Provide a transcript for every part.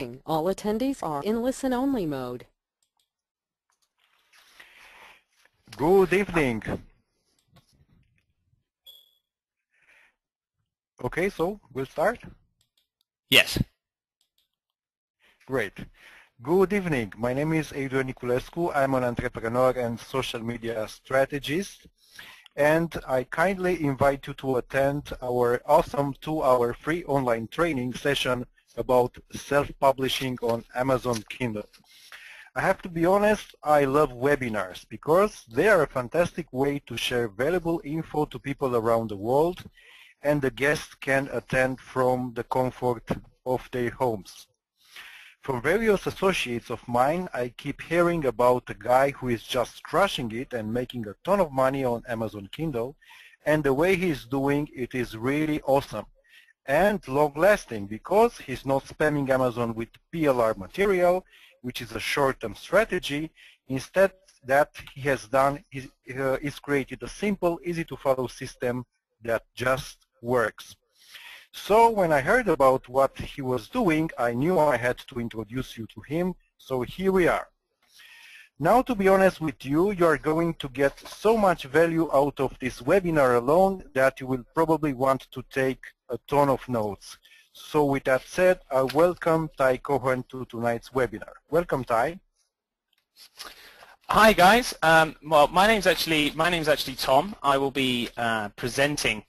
All attendees are in listen-only mode. Good evening. Okay, so we'll start? Yes. Great. Good evening. My name is Adrian Niculescu. I'm an entrepreneur and social media strategist, and I kindly invite you to attend our awesome 2-hour free online training session about self-publishing on Amazon Kindle. I have to be honest, I love webinars because they are a fantastic way to share valuable info to people around the world, and the guests can attend from the comfort of their homes. From various associates of mine, I keep hearing about a guy who is just crushing it and making a ton of money on Amazon Kindle, and the way he's doing it is really awesome and long-lasting because he's not spamming Amazon with PLR material, which is a short-term strategy. Instead, that he has done is created a simple, easy-to-follow system that just works. So when I heard about what he was doing, I knew I had to introduce you to him, so here we are. Now, to be honest with you, you are going to get so much value out of this webinar alone that you will probably want to take a ton of notes. So with that said, I welcome Cohen to tonight's webinar. Welcome, Ty. Hi guys. Well, my name's actually Tom. I will be presenting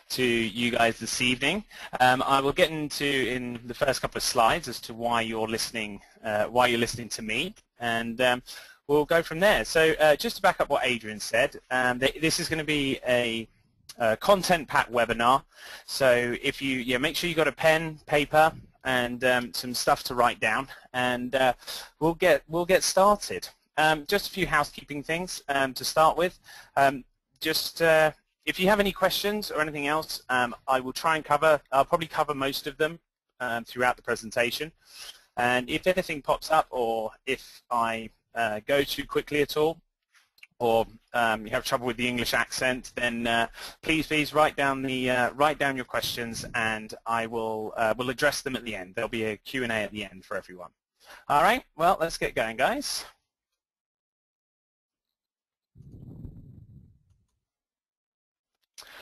to you guys this evening. I will get into in the first couple of slides as to why you're listening to me, and we'll go from there. So just to back up what Adrian said, this is going to be a content-packed webinar. So if you make sure you got a pen, paper, and some stuff to write down, and we'll get started. Just a few housekeeping things to start with. If you have any questions or anything else, I will try and cover. I'll probably cover most of them throughout the presentation. And if anything pops up, or if I go too quickly at all, or you have trouble with the English accent, then please write down your questions, and I will address them at the end. There'll be a Q&A at the end for everyone. All right. Well, let's get going, guys.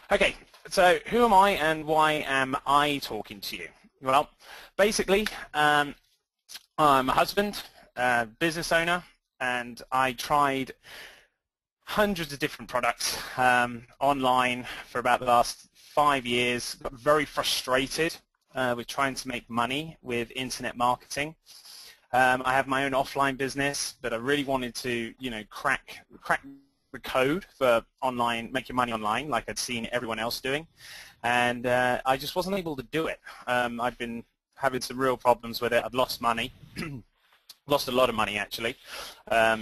Okay, so who am I and why am I talking to you? Well, basically, I'm a husband, business owner, and I tried hundreds of different products online for about the last 5 years. Got very frustrated with trying to make money with internet marketing. I have my own offline business, but I really wanted to, crack the code for online, making money online, like I'd seen everyone else doing, and I just wasn't able to do it. I'd been having some real problems with it. I'd lost money, lost a lot of money actually, a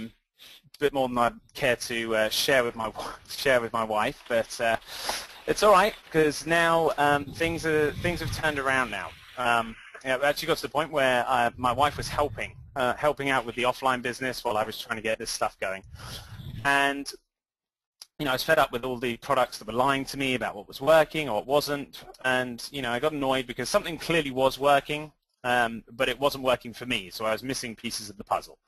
bit more than I'd care to share with my wife, but it's all right because now things have turned around now. It actually got to the point where my wife was helping out with the offline business while I was trying to get this stuff going. And I was fed up with all the products that were lying to me about what was working or what wasn't, and I got annoyed because something clearly was working, but it wasn't working for me, so I was missing pieces of the puzzle.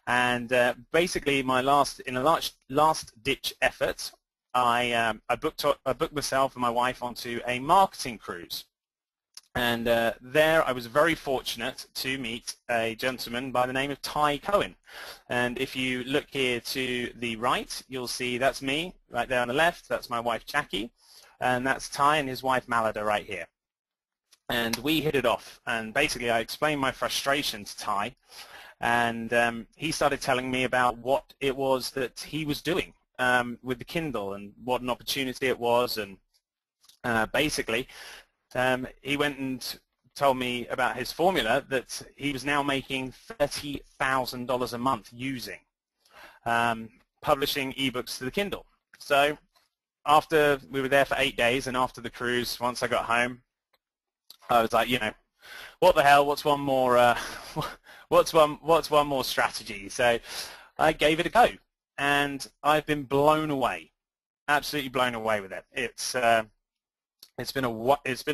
And basically, in a last-ditch effort, I booked myself and my wife onto a marketing cruise. And there I was very fortunate to meet a gentleman by the name of Cohen. And if you look here to the right, you'll see that's me right there on the left. That's my wife Jackie, and that's Ty and his wife Malada right here. And we hit it off. And basically I explained my frustration to Ty, and he started telling me about what it was that he was doing with the Kindle and what an opportunity it was. And basically he went and told me about his formula that he was now making $30,000 a month using publishing ebooks to the Kindle. So after we were there for 8 days, and after the cruise, once I got home, I was like, what the hell? What's one more? What's one more strategy? So I gave it a go, and I've been blown away, absolutely blown away with it. It's been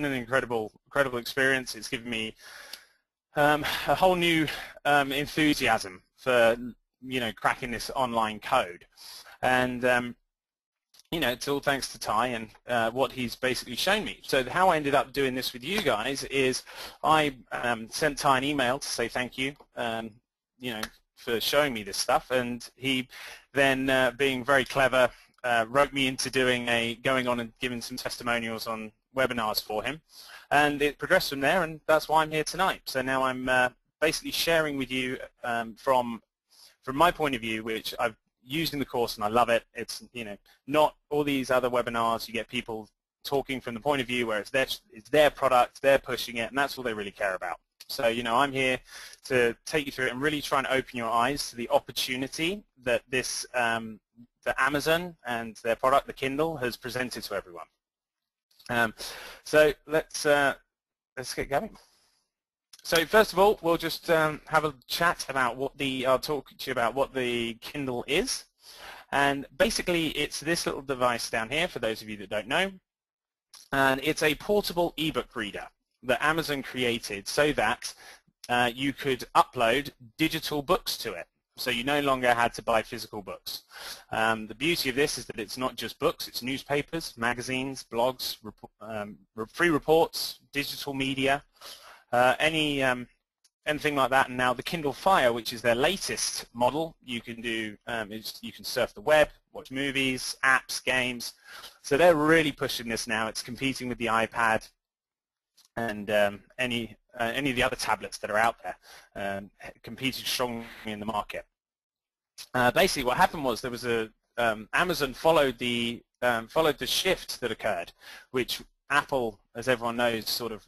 an incredible experience. It's given me a whole new enthusiasm for cracking this online code. And it's all thanks to Ty and what he's basically shown me. So how I ended up doing this with you guys is I sent Ty an email to say thank you, for showing me this stuff, and he then, being very clever, wrote me into going on and giving some testimonials on webinars for him, and it progressed from there, and that's why I'm here tonight. So now I'm basically sharing with you from my point of view, which I've used in the course and I love it. It's not all these other webinars. You get people talking from the point of view where it's their product, they're pushing it, and that's all they really care about. So I'm here to take you through it and really try and open your eyes to the opportunity that this that Amazon and their product, the Kindle, has presented to everyone. So let's get going. So first of all, we'll just have a chat about I'll talk to you about what the Kindle is. And basically it's this little device down here, for those of you that don't know. And it's a portable ebook reader that Amazon created so that you could upload digital books to it. So you no longer had to buy physical books. The beauty of this is that it's not just books, it's newspapers, magazines, blogs, free reports, digital media, anything like that. And now the Kindle Fire, which is their latest model, you can do you can surf the web, watch movies, apps, games. So they're really pushing this now. It's competing with the iPad and any of the other tablets that are out there, competing strongly in the market. Basically, what happened was there was Amazon followed the shift that occurred, which Apple, as everyone knows, sort of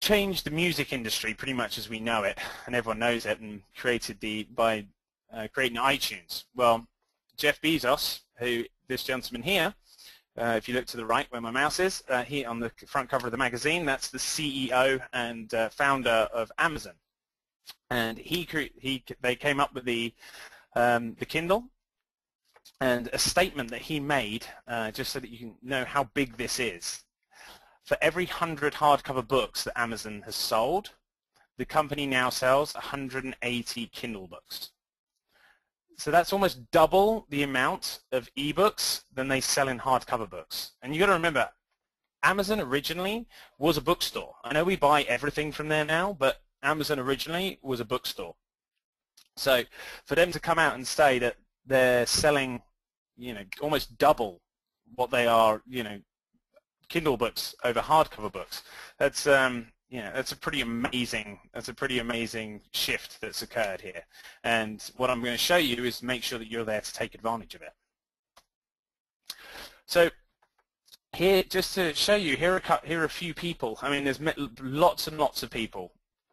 changed the music industry pretty much as we know it, and everyone knows it, and created by creating iTunes. Well, Jeff Bezos, this gentleman here, if you look to the right where my mouse is, here on the front cover of the magazine, that's the CEO and founder of Amazon. And they came up with the Kindle, and a statement that he made, just so that you can know how big this is. For every 100 hardcover books that Amazon has sold, the company now sells 180 Kindle books. So that's almost double the amount of ebooks than they sell in hardcover books. And you've got to remember, Amazon originally was a bookstore. I know we buy everything from there now, but Amazon originally was a bookstore. So for them to come out and say that they're selling, almost double what they are, Kindle books over hardcover books, that's that's a pretty amazing shift that's occurred here. And what I'm going to show you is make sure that you're there to take advantage of it. So here, just to show you, here are a few people. I mean, there's lots and lots of people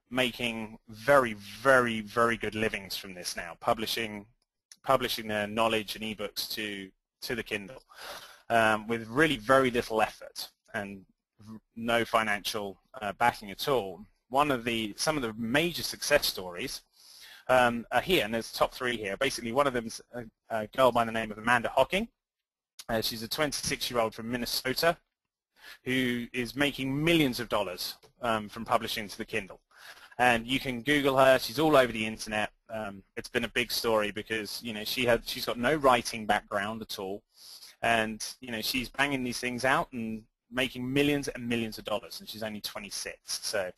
making very, very, very good livings from this now, publishing their knowledge and ebooks to the Kindle, with really very little effort and no financial backing at all. Some of the major success stories are here, and there's top three here. Basically, one of them's a girl by the name of Amanda Hocking. She's a 26-year-old from Minnesota who is making millions of dollars from publishing to the Kindle. And you can Google her. She's all over the internet. It's been a big story because she's got no writing background at all, and she's banging these things out and making millions and millions of dollars, and she's only 26. So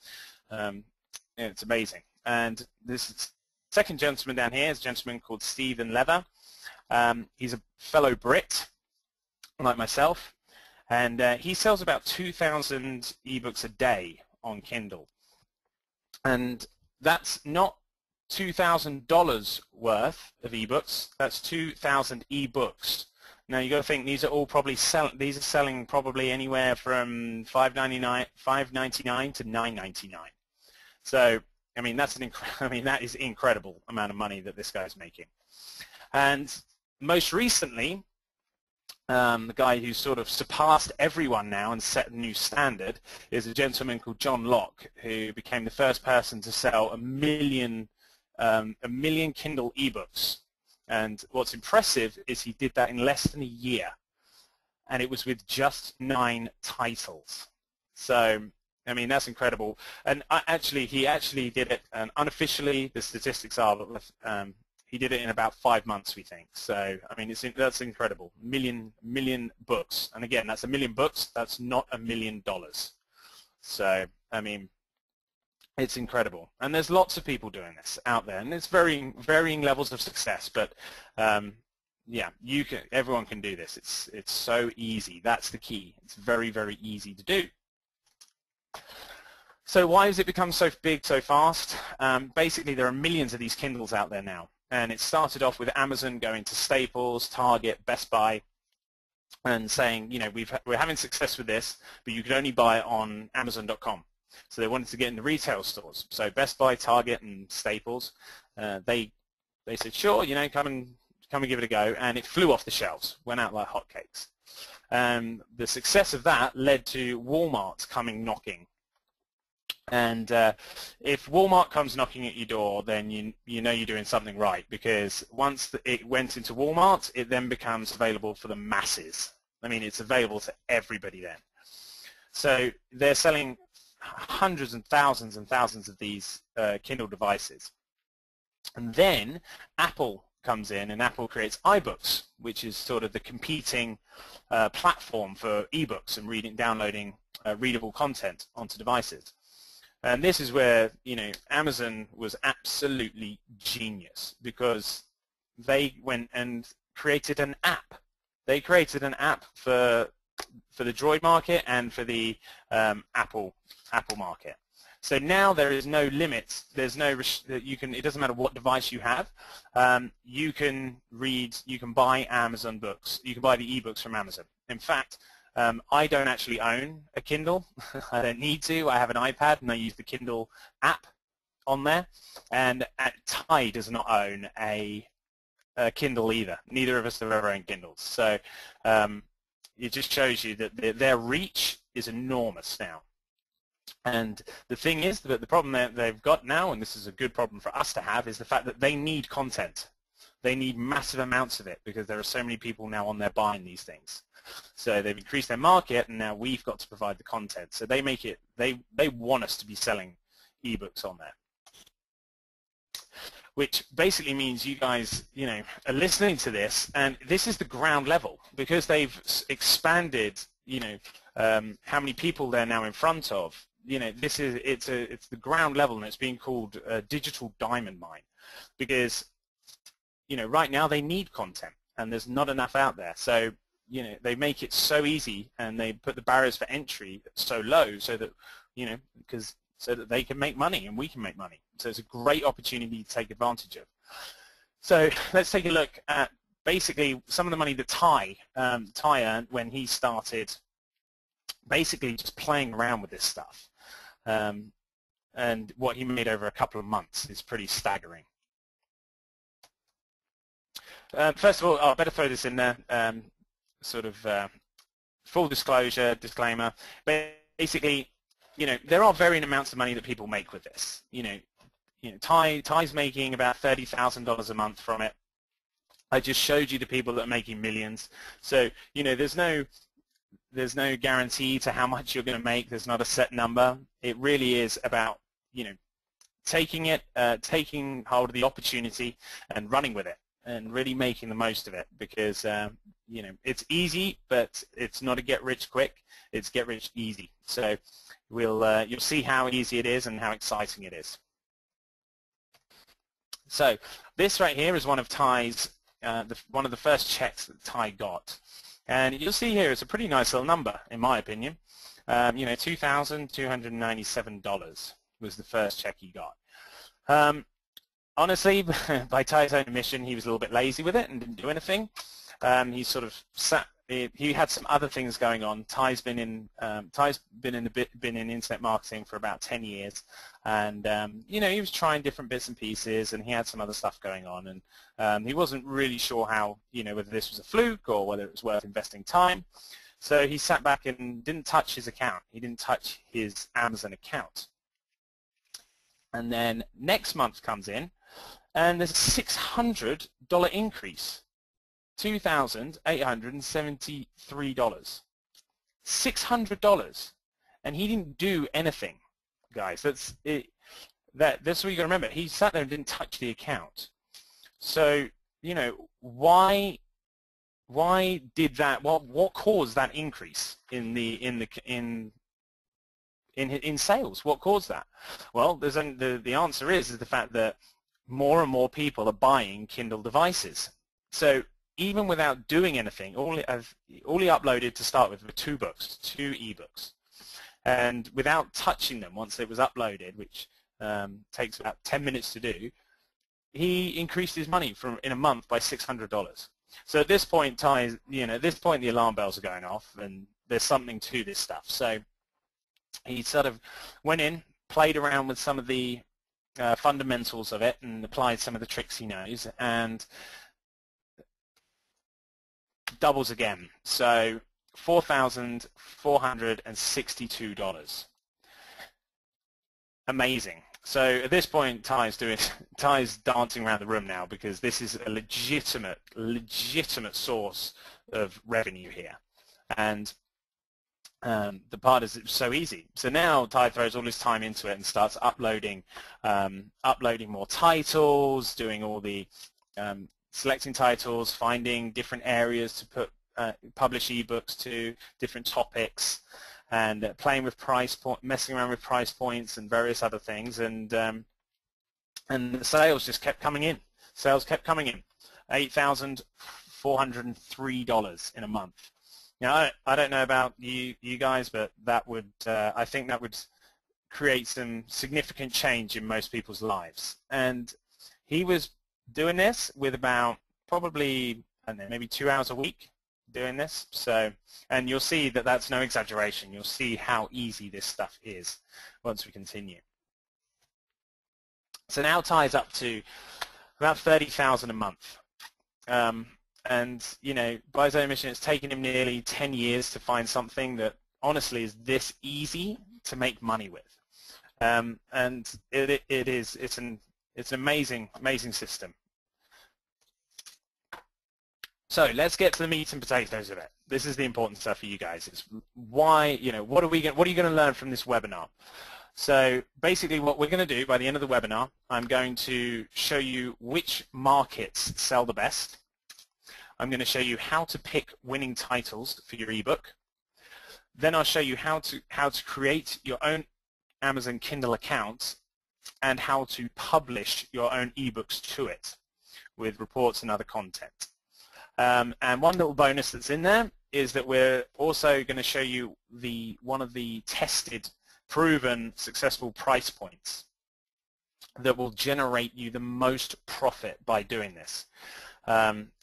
it's amazing. And this second gentleman down here is a gentleman called Stephen Leather. He's a fellow Brit, like myself, and he sells about 2,000 ebooks a day on Kindle. And that's not $2,000 worth of ebooks. That's 2,000 ebooks. Now you got to think these are all probably selling probably anywhere from $5.99 to $9.99. So I mean that is incredible amount of money that this guy's making. And most recently, the guy who's sort of surpassed everyone now and set a new standard is a gentleman called John Locke, who became the first person to sell a million Kindle ebooks. And what's impressive is he did that in less than a year, and it was with just 9 titles. So I mean, that's incredible. And he actually did it unofficially. The statistics are that he did it in about 5 months, we think. So, I mean, that's incredible. Million books. And again, that's 1 million books. That's not $1 million. So, I mean, it's incredible. And there's lots of people doing this out there. And it's varying levels of success. But, yeah, everyone can do this. It's so easy. That's the key. It's very, very easy to do. So why has it become so big so fast? Basically, there are millions of these Kindles out there now. And it started off with Amazon going to Staples, Target, Best Buy, and saying, you know, we're having success with this, but you could only buy it on Amazon.com. So they wanted to get in the retail stores. So Best Buy, Target, and Staples, they said, sure, you know, come and give it a go. And it flew off the shelves, went out like hotcakes. The success of that led to Walmart coming knocking. And if Walmart comes knocking at your door, then you know you're doing something right, because once it went into Walmart, it then becomes available for the masses. I mean, it's available to everybody then. So they're selling hundreds and thousands of these Kindle devices. And then Apple comes in, and Apple creates iBooks, which is sort of the competing platform for ebooks and downloading readable content onto devices. And this is where, you know, Amazon was absolutely genius, because they went and created an app. They created an app for the Droid market and for the Apple market. So now there is no limits. There's no it doesn't matter what device you have. You can buy Amazon books. You can buy the ebooks from Amazon. In fact, I don't actually own a Kindle. I don't need to. I have an iPad, and I use the Kindle app on there. And Ty does not own a Kindle either. Neither of us have ever owned Kindles. So it just shows you that their reach is enormous now. And the thing is that the problem that they've got now, and this is a good problem for us to have, is the fact that they need content. They need massive amounts of it, because there are so many people now on there buying these things. So they've increased their market, and now we've got to provide the content. So they make it, they want us to be selling ebooks on there, which basically means you guys, you know, are listening to this, and this is the ground level, because they've expanded, you know, how many people they're now in front of. You know, it's the ground level, and it's being called a digital diamond mine, because, you know, right now they need content, and there's not enough out there. So, you know, they make it so easy, and they put the barriers for entry so low, so that, you know, so that they can make money and we can make money. So it's a great opportunity to take advantage of. So let's take a look at basically some of the money that Ty earned when he started basically just playing around with this stuff. And what he made over a couple of months is pretty staggering. First of all, I better throw this in there, sort of full disclosure, disclaimer. Basically, you know, there are varying amounts of money that people make with this. You know, Ty's making about $30,000 a month from it. I just showed you the people that are making millions. So, you know, there's no guarantee to how much you're going to make. There's not a set number. It really is about, you know, taking hold of the opportunity and running with it, and really making the most of it, because you know, it's easy, but it's not a get rich quick. It's get rich easy. So you'll see how easy it is and how exciting it is. So this right here is one of Ty's one of the first checks that Ty got, and you'll see here it's a pretty nice little number, in my opinion. You know, $2,297 was the first check he got. Honestly, by Ty's own admission, he was a little bit lazy with it and didn't do anything. He sort of he had some other things going on. Ty's been in internet marketing for about 10 years, and you know, he was trying different bits and pieces, and he had some other stuff going on, and he wasn't really sure how, you know, whether this was a fluke or whether it was worth investing time. So he sat back and didn't touch his account. He didn't touch his Amazon account. And then next month comes in, and there's a $600 increase, $2,873. $600. and he didn't do anything, guys. That's it. That's what you got to remember. He sat there and didn't touch the account. So, you know, why did that? What caused that increase in sales? What caused that? Well, the answer is the fact that more and more people are buying Kindle devices. So even without doing anything, all he uploaded to start with were 2 books, 2 ebooks, and without touching them once it was uploaded, which takes about 10 minutes to do, he increased his money in a month by $600. So at this point, the alarm bells are going off, and there's something to this stuff. So he sort of went in, played around with some of the fundamentals of it, and applied some of the tricks he knows, and doubles again. So $4,462. Amazing. So at this point, Ty's dancing around the room now, because this is a legitimate source of revenue here, and the part is so easy. So now Ty throws all his time into it and starts uploading more titles, doing all the selecting titles, finding different areas to publish ebooks to, different topics, and playing with messing around with price points and various other things, and the sales just kept coming in. Sales kept coming in, $8,403 in a month. Now, I don't know about you guys, but that would I think that would create some significant change in most people's lives. And he was doing this with about probably, I don't know, maybe 2 hours a week doing this. So, and you'll see that that's no exaggeration. You'll see how easy this stuff is once we continue. So now Ty's up to about $30,000 a month. And, you know, by his own admission, it's taken him nearly 10 years to find something that honestly is this easy to make money with. And it's an amazing system. So let's get to the meat and potatoes of it. This is the important stuff for you guys. It's why, you know, what are you going to learn from this webinar? So basically what we're going to do by the end of the webinar, I'm going to show you which markets sell the best. I'm going to show you how to pick winning titles for your ebook. Then I'll show you how to create your own Amazon Kindle account and how to publish your own ebooks to it with reports and other content. And one little bonus that's in there is that we're also going to show you one of the tested, proven, successful price points that will generate you the most profit by doing this.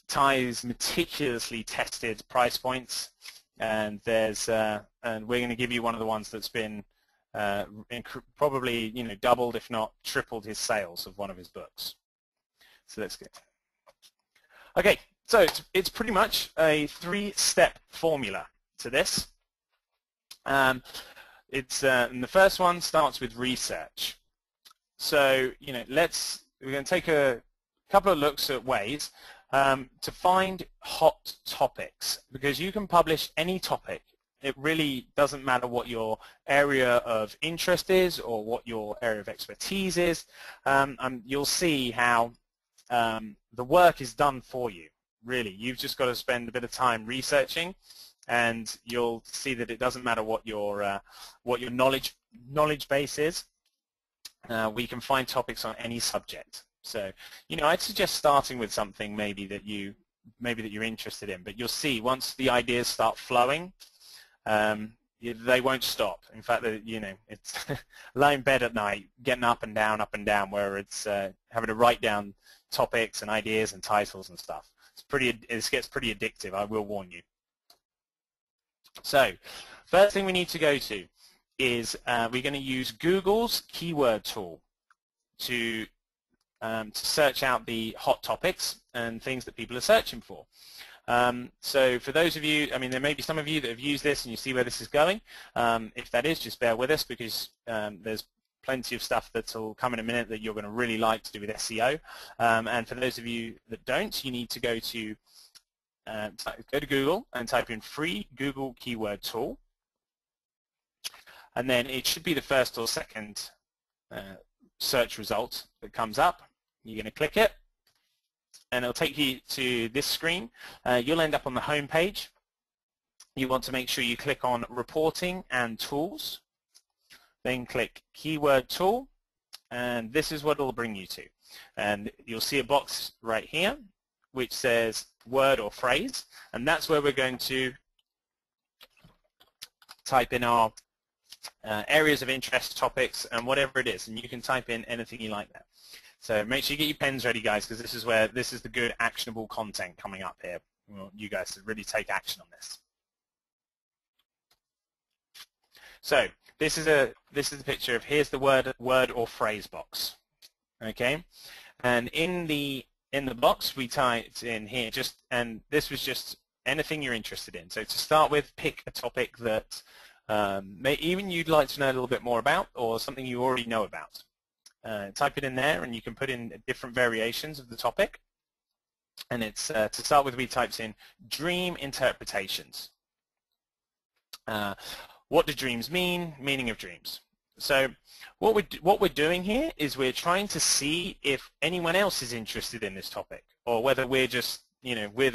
Ty's meticulously tested price points, and and we're going to give you one of the ones that's been probably, you know, doubled if not tripled his sales of one of his books. So let's get. Okay, so it's pretty much a 3-step formula to this. And the first one starts with research. So, you know, we're going to take a couple of looks at ways to find hot topics, because you can publish any topic. It really doesn't matter what your area of interest is or what your area of expertise is. You'll see how the work is done for you. Really, you've just got to spend a bit of time researching, and you'll see that it doesn't matter what your knowledge base is. We can find topics on any subject. So, you know, I'd suggest starting with something maybe that you're interested in, but you'll see once the ideas start flowing, they won't stop. In fact, you know, it's lying in bed at night, getting up and down, where it's having to write down topics and ideas and titles and stuff. It gets pretty addictive, I will warn you. So, first thing we need to go to is we're going to use Google's keyword tool to search out the hot topics and things that people are searching for. So for those of you, I mean, there may be some of you that have used this and you see where this is going. If that is, just bear with us, because there's plenty of stuff that will come in a minute that you're going to really like to do with SEO. And for those of you that don't, you need to go to Google and type in free Google keyword tool. and then it should be the first or second search result that comes up. You're going to click it, and it'll take you to this screen. You'll end up on the home page. You want to make sure you click on Reporting and Tools, then click Keyword Tool, and this is what it'll bring you to. And you'll see a box right here which says word or phrase, and that's where we're going to type in our areas of interest, topics, and whatever it is, and you can type in anything you like there. So make sure you get your pens ready, guys, because this is the good actionable content coming up here. We want you guys to really take action on this. So this is a picture of, here's the word or phrase box. Okay, and in the box we typed in here and this was just anything you're interested in. So to start with, pick a topic that even you'd like to know a little bit more about, or something you already know about. Type it in there, and you can put in different variations of the topic. And it's to start with, we typed in dream interpretations. What do dreams mean? Meaning of dreams. So what we're doing here is we're trying to see if anyone else is interested in this topic, or whether we're just, we're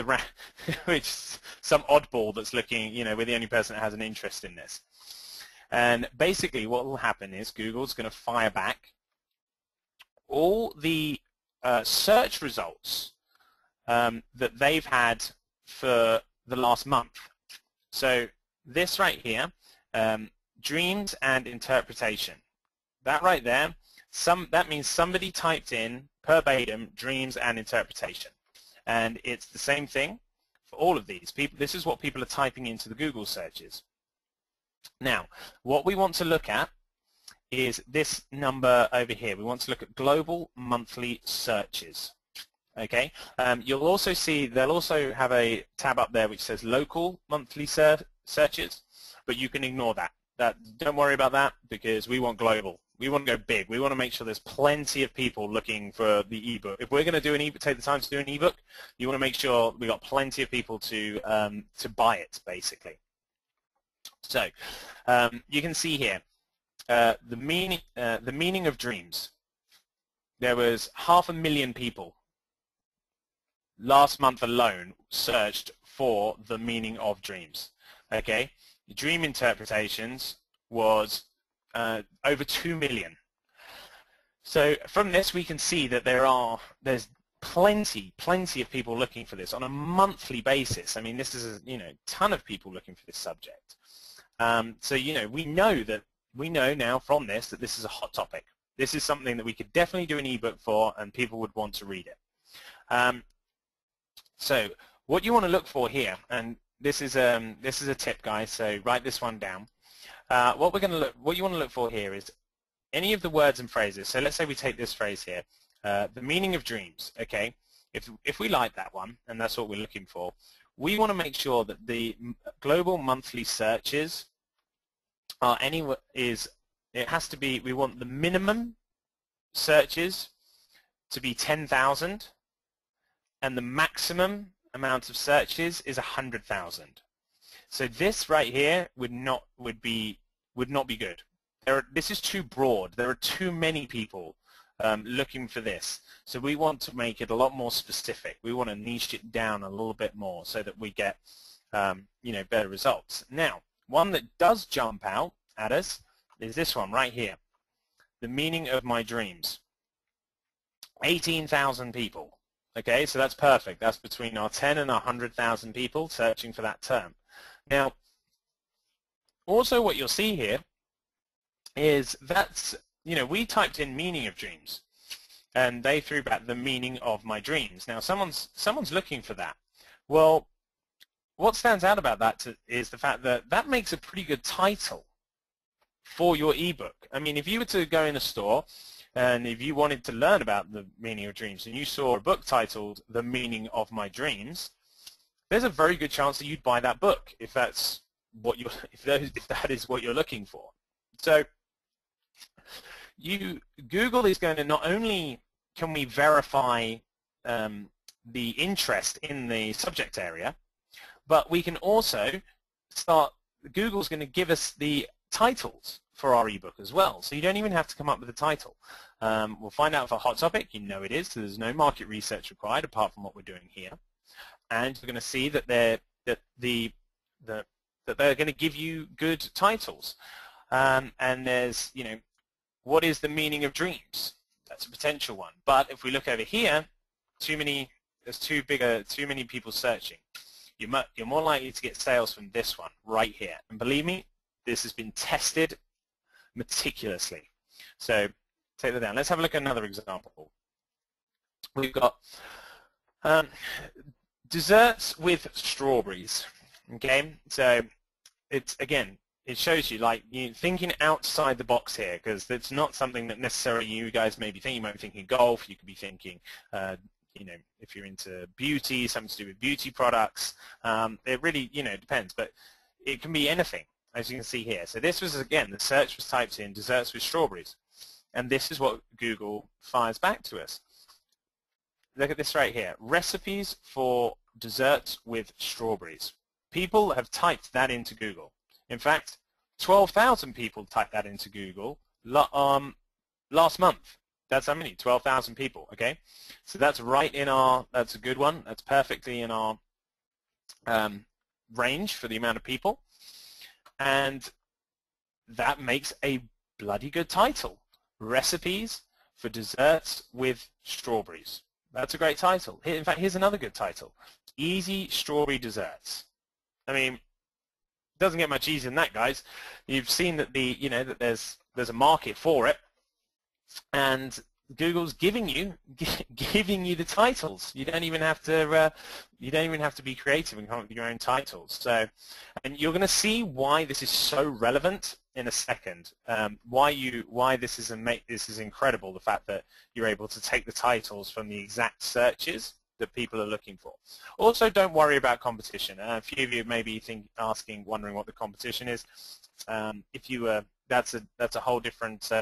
some oddball that's looking, we're the only person that has an interest in this. And basically what will happen is Google's going to fire back all the search results that they've had for the last month. So this right here, dreams and interpretation. That right there, that means somebody typed in verbatim dreams and interpretation. And it's the same thing for all of these. This is what people are typing into the Google searches. Now, what we want to look at is this number over here. We want to look at global monthly searches. Okay, you'll also see they'll also have a tab up there which says local monthly searches, but you can ignore that. Don't worry about that, because we want global. We want to go big. We want to make sure there's plenty of people looking for the ebook. If we're going to do an ebook, take the time to do an ebook, you want to make sure we got plenty of people to buy it, basically. So you can see here the meaning of dreams. There was 500,000 people last month alone searched for the meaning of dreams. Okay, dream interpretations was over 2 million. So from this we can see that there's plenty of people looking for this on a monthly basis. I mean, this is a ton of people looking for this subject. So we know now from this that this is a hot topic. This is something that we could definitely do an ebook for, and people would want to read it. So what you want to look for here, and this is a tip, guys, so write this one down. What you want to look for here is any of the words and phrases. So let's say we take this phrase here, the meaning of dreams. Okay, if we like that one, and that's what we're looking for, we want to make sure that the global monthly searches are it has to be, we want the minimum searches to be 10,000, and the maximum amount of searches is 100,000. So this right here would not be good. This is too broad. There are too many people looking for this. So we want to make it a lot more specific. We want to niche it down a little bit more so that we get better results. Now, one that does jump out at us is this one right here. The meaning of my dreams. 18,000 people. Okay, so that's perfect. That's between our 10 and our 100,000 people searching for that term. Now, also what you'll see here is that's, we typed in meaning of dreams, and they threw back the meaning of my dreams. Now, someone's looking for that. Well, what stands out about that is the fact that that makes a pretty good title for your ebook. I mean, if you were to go in a store and if you wanted to learn about the meaning of dreams and you saw a book titled The Meaning of My Dreams, there's a very good chance that you'd buy that book if that's what if that is what you're looking for. So Google is going to, not only can we verify the interest in the subject area, but we can also Google's going to give us the titles for our ebook as well. So you don't even have to come up with a title. We'll find out if a hot topic, you know it is, so there's no market research required apart from what we're doing here. And you're going to see that they're going to give you good titles. And there's, you know, what is the meaning of dreams? That's a potential one. But if we look over here, there's too many people searching. You're more likely to get sales from this one right here. And believe me, this has been tested meticulously. So take that down. Let's have a look at another example. We've got desserts with strawberries. Okay, so it's, again, it shows you, like, you thinking outside the box here, because it's not something that necessarily you guys may be thinking. You might be thinking golf. You could be thinking, you know, if you're into beauty, something to do with beauty products. It really, you know, depends, but it can be anything, as you can see here. So this was, again, the search was typed in desserts with strawberries, and this is what Google fires back to us. Look at this right here, recipes for desserts with strawberries. People have typed that into Google. In fact, 12,000 people typed that into Google last month. That's how many? 12,000 people, okay? So that's right in our, that's a good one. That's perfectly in our range for the amount of people. And that makes a bloody good title. Recipes for desserts with strawberries. That's a great title. In fact, here's another good title. Easy strawberry desserts. I mean, it doesn't get much easier than that, guys. You've seen that that there's a market for it, and Google's giving you the titles. You don't even have to be creative and come up with your own titles. So, and you're going to see why this is so relevant in a second. Why this is incredible. The fact that you're able to take the titles from the exact searches that people are looking for. Also, don't worry about competition. A few of you may be wondering what the competition is. That's a whole different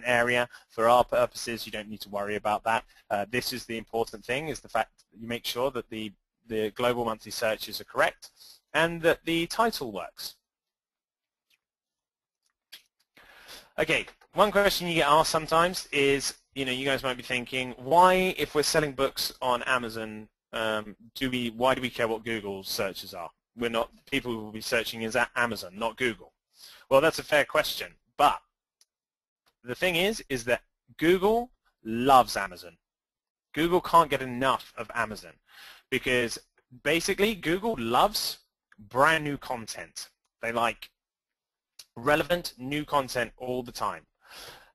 area. For our purposes, you don't need to worry about that. This is the important thing: is the fact that you make sure that the global monthly searches are correct and that the title works. Okay, one question you get asked sometimes is, you guys might be thinking, why, if we're selling books on Amazon, why do we care what Google searches are? People will be searching is at Amazon, not Google. Well, that's a fair question, but the thing is that Google loves Amazon. Google can't get enough of Amazon because basically Google loves brand new content. They like relevant new content all the time.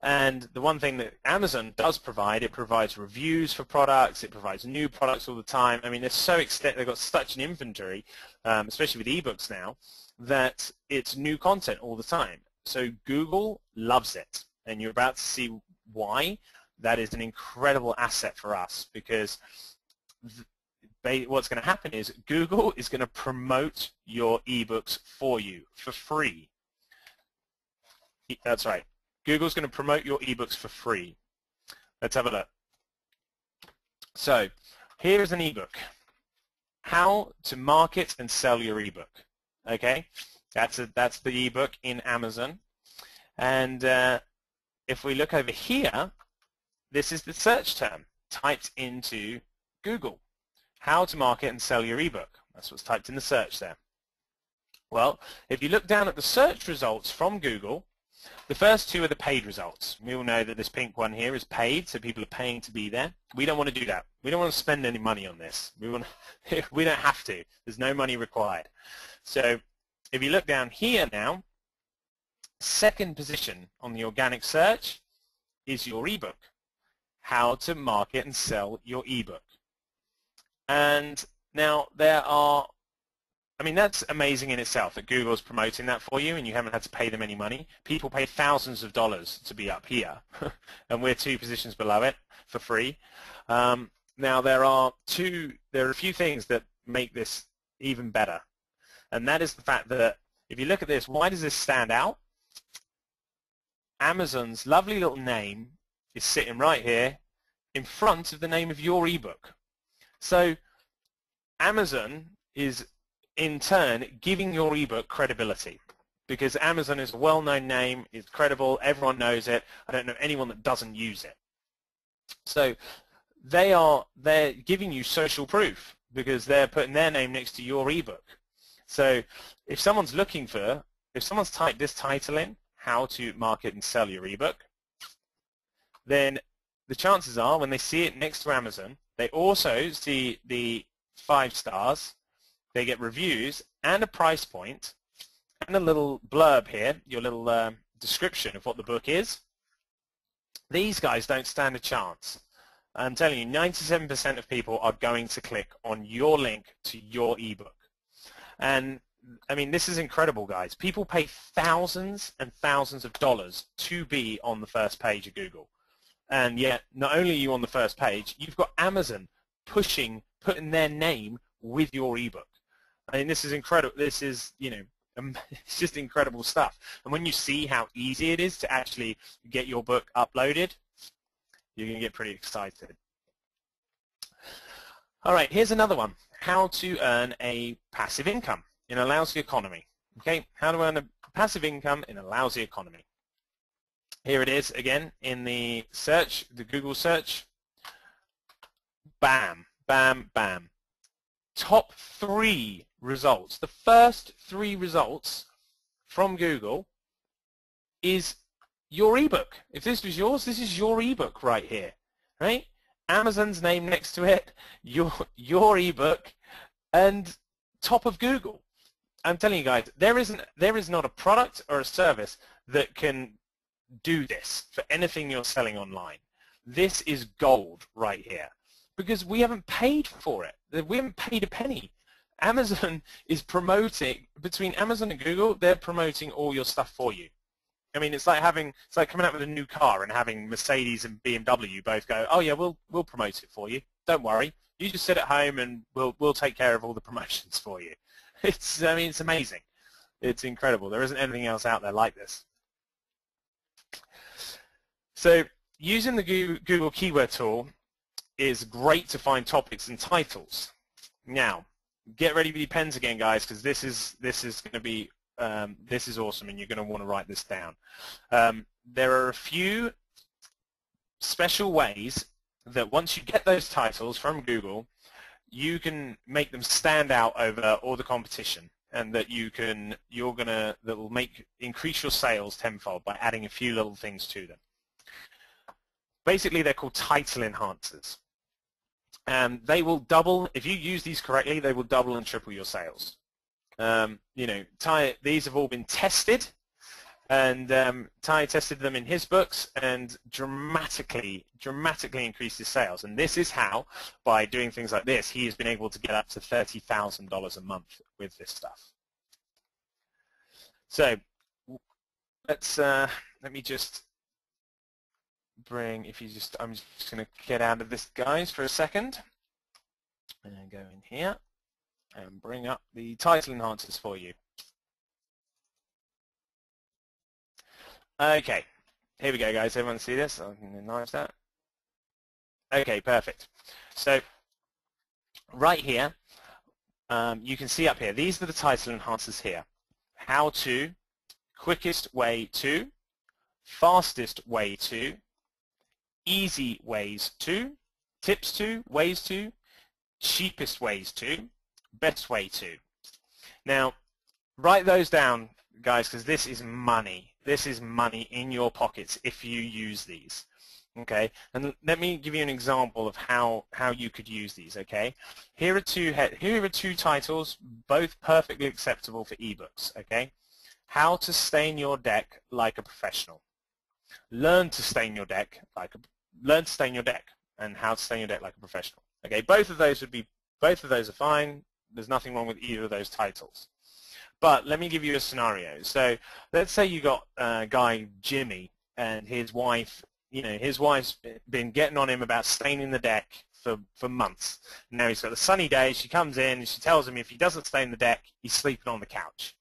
And the one thing that Amazon does provide, it provides reviews for products, it provides new products all the time. I mean, they've got such an inventory, especially with ebooks now, that it's new content all the time. So Google loves it, and you're about to see why that is an incredible asset for us, because what's going to happen is Google is going to promote your ebooks for you for free. That's right. Google's going to promote your ebooks for free. Let's have a look. So here's an ebook. How to market and sell your ebook. Okay, that's the ebook in Amazon. And if we look over here, this is the search term typed into Google. How to market and sell your ebook. That's what's typed in the search there. Well, if you look down at the search results from Google, the first two are the paid results. We all know that this pink one here is paid, so people are paying to be there. We don't want to do that. We don't want to spend any money on this. We don't have to. There's no money required. So if you look down here now, second position on the organic search is your ebook. How to market and sell your ebook. And now that's amazing in itself that Google's promoting that for you and you haven't had to pay them any money. People pay thousands of dollars to be up here, and we're 2 positions below it for free. Now there are a few things that make this even better, and that is the fact that if you look at this, why does this stand out? Amazon's lovely little name is sitting right here in front of the name of your ebook. So Amazon is in turn giving your ebook credibility. because Amazon is a well-known name, it's credible, everyone knows it. I don't know anyone that doesn't use it. So they're giving you social proof because they're putting their name next to your ebook. So if someone's typed this title in, how to market and sell your ebook, then the chances are when they see it next to Amazon, they also see the 5 stars, they get reviews and a price point and a little blurb here, your little description of what the book is. These guys don't stand a chance. I'm telling you, 97% of people are going to click on your link to your ebook. And I mean, this is incredible, guys. People pay thousands and thousands of dollars to be on the first page of Google. And yet, not only are you on the first page, you've got Amazon putting their name with your ebook. I mean, this is incredible. This is, you know, it's just incredible stuff. And when you see how easy it is to actually get your book uploaded, you're going to get pretty excited. All right, here's another one. How to earn a passive income in a lousy economy. Okay, how to earn a passive income in a lousy economy. Here it is again in the search, the Google search. Bam, bam, bam. Top 3 results. The first 3 results from Google is your ebook. If this was yours, this is your ebook right here, right? Amazon's name next to it, your ebook, and top of Google. I'm telling you guys, there is not a product or a service that can do this for anything you're selling online. This is gold right here because we haven't paid for it. We haven't paid a penny. Amazon is promoting, between Amazon and Google, they're promoting all your stuff for you. I mean, it's like coming out with a new car and having Mercedes and BMW both go, oh yeah, we'll promote it for you. Don't worry. You just sit at home and we'll take care of all the promotions for you. I mean, it's amazing. It's incredible. There isn't anything else out there like this. So using the Google keyword tool is great to find topics and titles. Now, get ready with your pens again, guys, because this is going to be this is awesome, and you're going to want to write this down. There are a few special ways that once you get those titles from Google, you can make them stand out over all the competition, and that that will increase your sales tenfold by adding a few little things to them. Basically, they're called title enhancers. And they will double, if you use these correctly, they will double and triple your sales. You know, these have all been tested, and Ty tested them in his books and dramatically increased his sales. And this is how, by doing things like this, he has been able to get up to $30,000 a month with this stuff. So let me just bring, I'm just going to get out of this, guys, for a second, and go in here and bring up the title enhancers for you. Okay, here we go, guys. Everyone see this? I can enlarge that. Okay, perfect. So right here, you can see up here, these are the title enhancers here. How to, quickest way to, fastest way to, easy ways to, tips to, ways to, cheapest ways to, best way to. Now, write those down, guys, because this is money. This is money in your pockets if you use these. Okay, and let me give you an example of how you could use these. Okay, here are two titles, both perfectly acceptable for ebooks. Okay, how to stain your deck like a professional. Learn to stain your deck and how to stain your deck like a professional. Okay, both of those are fine. There's nothing wrong with either of those titles. But let me give you a scenario. So let's say you got a guy, Jimmy, and his wife, you know, his wife's been getting on him about staining the deck for months. Now he's got a sunny day, she comes in and she tells him if he doesn't stain the deck, he's sleeping on the couch.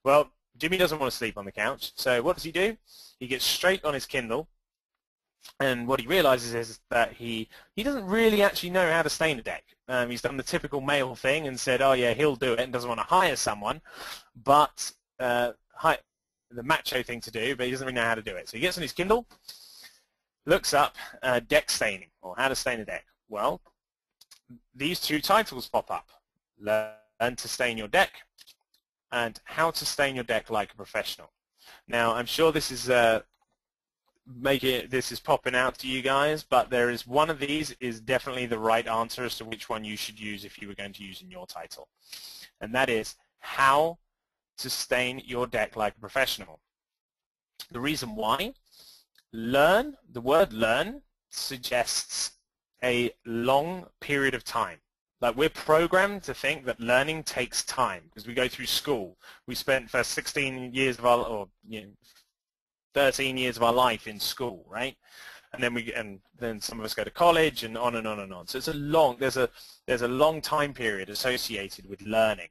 Well, Jimmy doesn't want to sleep on the couch, so what does he do? He gets straight on his Kindle, and what he realizes is that he doesn't really actually know how to stain a deck. He's done the typical male thing and said, oh yeah, he'll do it, and doesn't want to hire someone, but macho thing to do, but he doesn't really know how to do it. So he gets on his Kindle, looks up deck staining, or how to stain a deck. Well, these two titles pop up: Learn to Stain Your Deck and How to Stain Your Deck Like a Professional. Now, I'm sure this is this is popping out to you guys, but there is one of these is definitely the right answer as to which one you should use if you were going to use in your title, and that is How to Stain Your Deck Like a Professional. The reason why: learn, the word learn suggests a long period of time. Like, we're programmed to think that learning takes time because we go through school. We spent first 16 years of our, or 13 years of our life in school, right? And then some of us go to college, and on and on and on. So it's a long, there's a long time period associated with learning.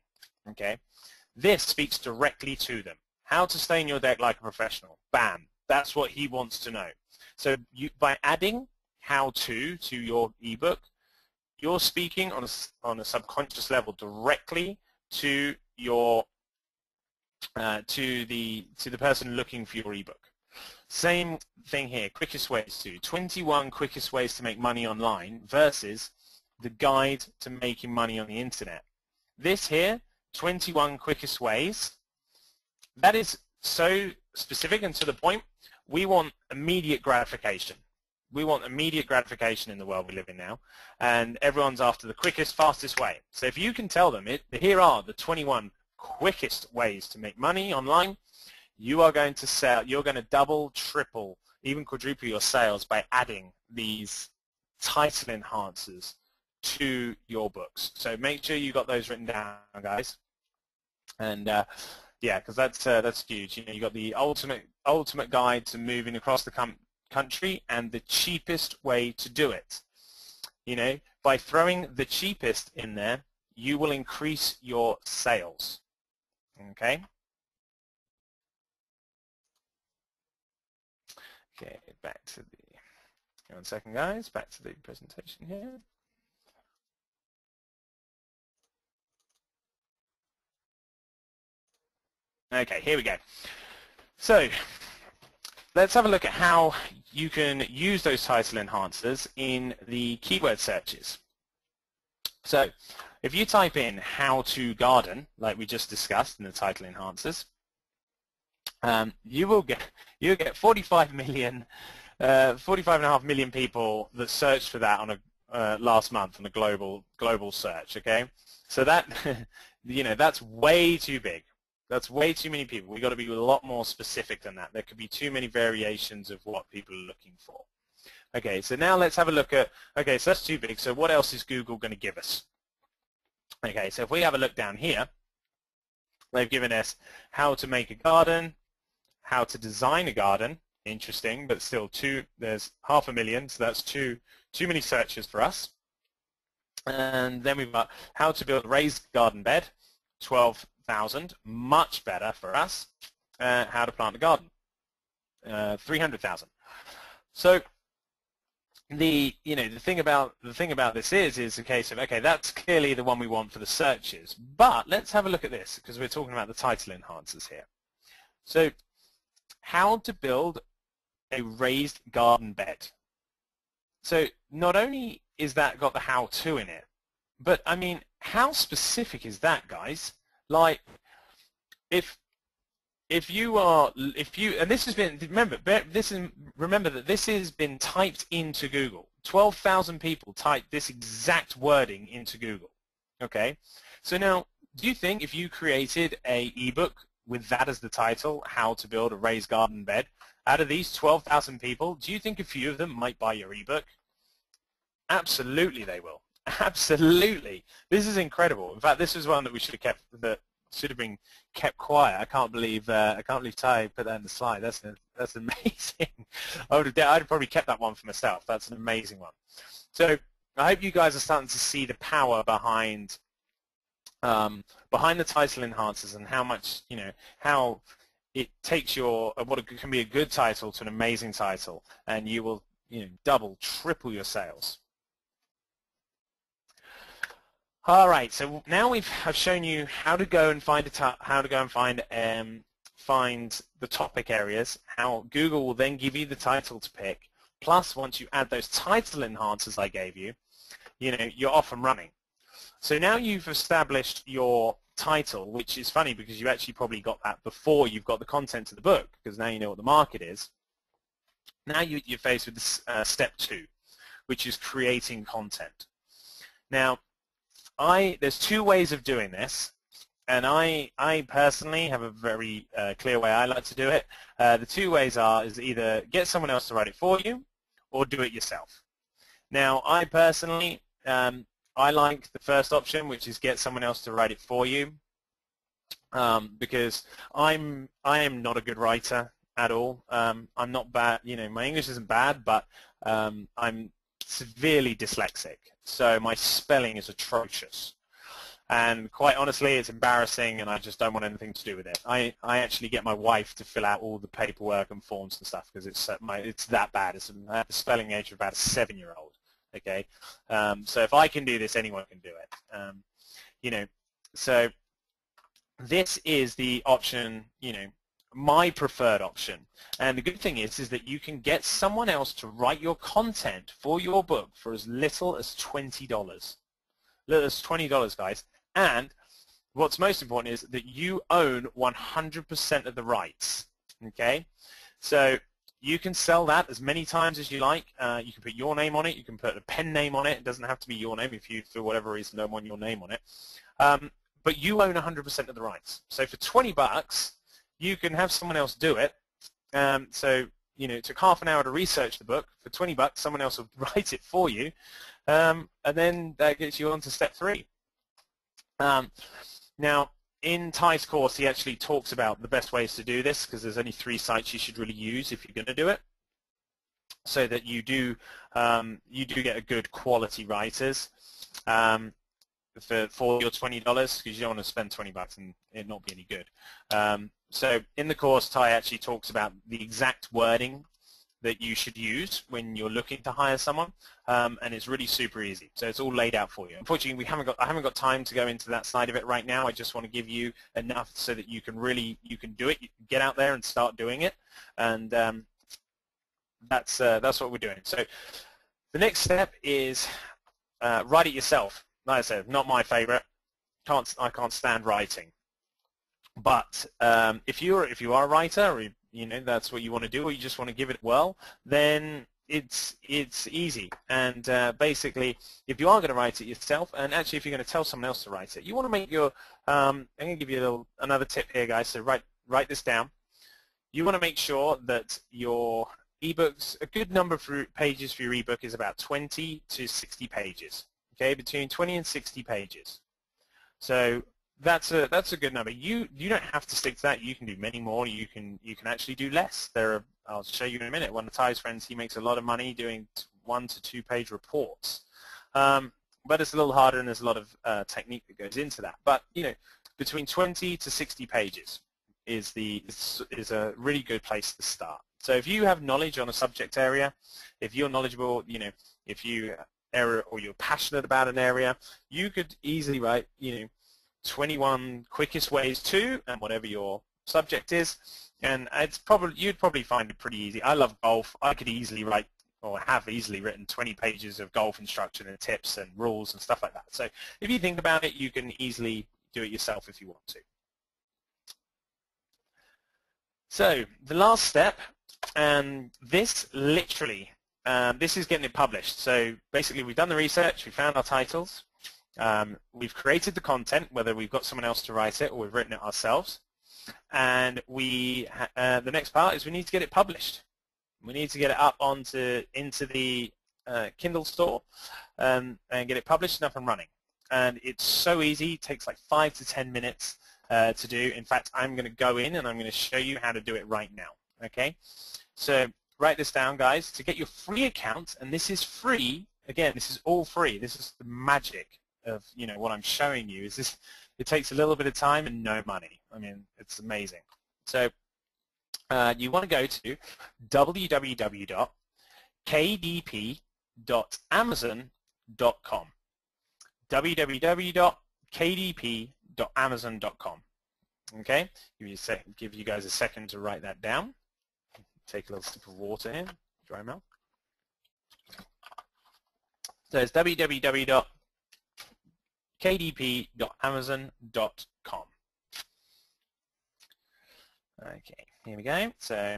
Okay, this speaks directly to them. How to stain your deck like a professional. Bam, that's what he wants to know. So by adding how to your ebook, you're speaking on a subconscious level directly to your to the person looking for your ebook. Same thing here. Quickest ways to 21 quickest ways to make money online versus the guide to making money on the internet. This here, 21 quickest ways. That is so specific and to the point. We want immediate gratification. We want immediate gratification in the world we live in now, and everyone's after the quickest, fastest way. So if you can tell them, here are the 21 quickest ways to make money online, you are going to sell, you're going to double, triple, even quadruple your sales by adding these title enhancers to your books. So make sure you got those written down, guys. And yeah, because that's huge. You got the ultimate guide to moving across the country and the cheapest way to do it. By throwing the cheapest in there, you will increase your sales. Okay. Okay, back to the, one second guys, back to the presentation here. Okay, here we go. So let's have a look at how you can use those title enhancers in the keyword searches. So if you type in how to garden, like we just discussed in the title enhancers, you'll get 45.5 million people that searched for that on a last month on a global search. Okay, so that that's way too big. That's way too many people. We've got to be a lot more specific than that. There could be too many variations of what people are looking for. Okay, so now let's have a look at, okay, so that's too big. So what else is Google going to give us? Okay, so if we have a look down here, they've given us how to make a garden, how to design a garden. Interesting, but still there's 500,000, so that's too many searches for us. And then we've got how to build a raised garden bed, 12,000, much better for us. How to plant a garden, 300,000. So the thing about this is a case of, okay, that's clearly the one we want for the searches. But let's have a look at this because we're talking about the title enhancers here. So how to build a raised garden bed. So not only is that got the how-to in it, but I mean, how specific is that, guys? Like, and this has been, remember that this has been typed into Google. 12,000 people typed this exact wording into Google. Okay, so now, do you think if you created a ebook with that as the title, how to build a raised garden bed, out of these 12,000 people, do you think a few of them might buy your ebook? Absolutely, they will. Absolutely. This is incredible. In fact, this is one that we should have kept. That should have been kept quiet. I can't believe Ty put that in the slide. That's amazing. I'd have probably kept that one for myself. That's an amazing one. So I hope you guys are starting to see the power behind the title enhancers and how much how it takes what can be a good title to an amazing title, and you will double, triple your sales. All right, so now I've shown you how to go and find find the topic areas, how Google will then give you the title to pick, plus once you add those title enhancers I gave you, you're off and running. So now you've established your title, which is funny because you actually probably got that before you've got the content of the book, because now you know what the market is. Now you're faced with this, step 2, which is creating content. Now, there's 2 ways of doing this, and I personally have a very clear way I like to do it. The 2 ways is either get someone else to write it for you or do it yourself. Now, I personally, I like the first option, which is get someone else to write it for you, because I am not a good writer at all. I'm not bad, my English isn't bad, but I'm severely dyslexic, so my spelling is atrocious. And quite honestly, it's embarrassing, and I just don't want anything to do with it. I actually get my wife to fill out all the paperwork and forms and stuff because it's that bad. It's at the spelling age of about a 7-year-old. Okay, so if I can do this, anyone can do it. So this is the option, my preferred option. And the good thing is that you can get someone else to write your content for your book for as little as $20. Little as $20, guys. And what's most important is that you own 100% of the rights. Okay, so you can sell that as many times as you like. You can put your name on it. You can put a pen name on it. It doesn't have to be your name if you, for whatever reason, don't want your name on it. But you own 100% of the rights. So for $20, you can have someone else do it. So it took half an hour to research the book. For $20, someone else will write it for you, and then that gets you on to step 3. Now, in Ty's course, he actually talks about the best ways to do this, because there's only 3 sites you should really use if you're going to do it, so that you do get a good quality writers for your $20, because you don't want to spend $20 and it not be any good. So in the course, Ty actually talks about the exact wording that you should use when you're looking to hire someone, and it's really super easy. So it's all laid out for you. Unfortunately, I haven't got time to go into that side of it right now. I just want to give you enough so that you can do it. You can get out there and start doing it, and that's what we're doing. So the next step is write it yourself. Like I said, not my favorite. I can't stand writing. But if you are a writer, or that's what you want to do, or you just want to give it well, then it's easy. And basically, if you are going to write it yourself, and actually if you're going to tell someone else to write it, you want to make your I'm going to give you another tip here, guys. So write this down. You want to make sure that your ebooks, a good number of pages for your ebook is about 20 to 60 pages. Okay, between 20 and 60 pages. So that's a good number. You don't have to stick to that. You can do many more. You can actually do less. I'll show you in a minute. One of Ty's friends, he makes a lot of money doing 1 to 2 page reports. But it's a little harder, and there's a lot of technique that goes into that. But between 20 to 60 pages is a really good place to start. So if you have knowledge on a subject area, if you're knowledgeable, if you're passionate about an area, you could easily write 21 quickest ways to, and whatever your subject is, and you'd probably find it pretty easy. I love golf. I could easily write, or have easily written, 20 pages of golf instruction and tips and rules and stuff like that. So if you think about it, you can easily do it yourself if you want to. So the last step, and this literally, this is getting it published. So basically, we've done the research, we found our titles, we've created the content, whether we've got someone else to write it or we've written it ourselves, and the next part is we need to get it published. We need to get it up into the Kindle store and get it published and up and running. And it's so easy. It takes like 5 to 10 minutes to do. In fact, I'm going to go in and I'm going to show you how to do it right now. Okay, so write this down, guys. To get your free account, and this is free. Again, this is all free. This is the magic of what I'm showing you. Is this? It takes a little bit of time and no money. I mean, it's amazing. So you want to go to www.kdp.amazon.com. www.kdp.amazon.com. Okay, give you guys a second to write that down. Take a little sip of water here, dry mouth. So it's www.kdp.amazon.com. Okay, here we go. So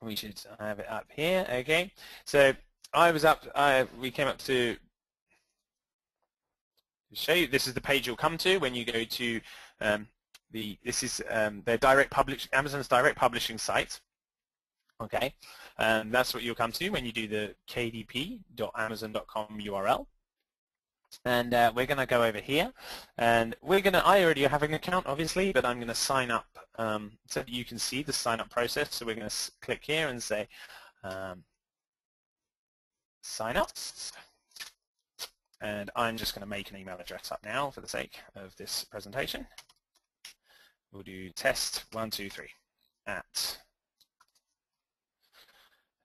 we should have it up here. Okay, so we came up to show you. This is the page you'll come to when you go to their Amazon's direct publishing site. Okay, and that's what you'll come to when you do the kdp.amazon.com URL. And we're going to go over here, and I already have an account, obviously, but I'm going to sign up so that you can see the sign up process. So we're going to click here and say sign up, and I'm just going to make an email address up now for the sake of this presentation. We'll do test123 at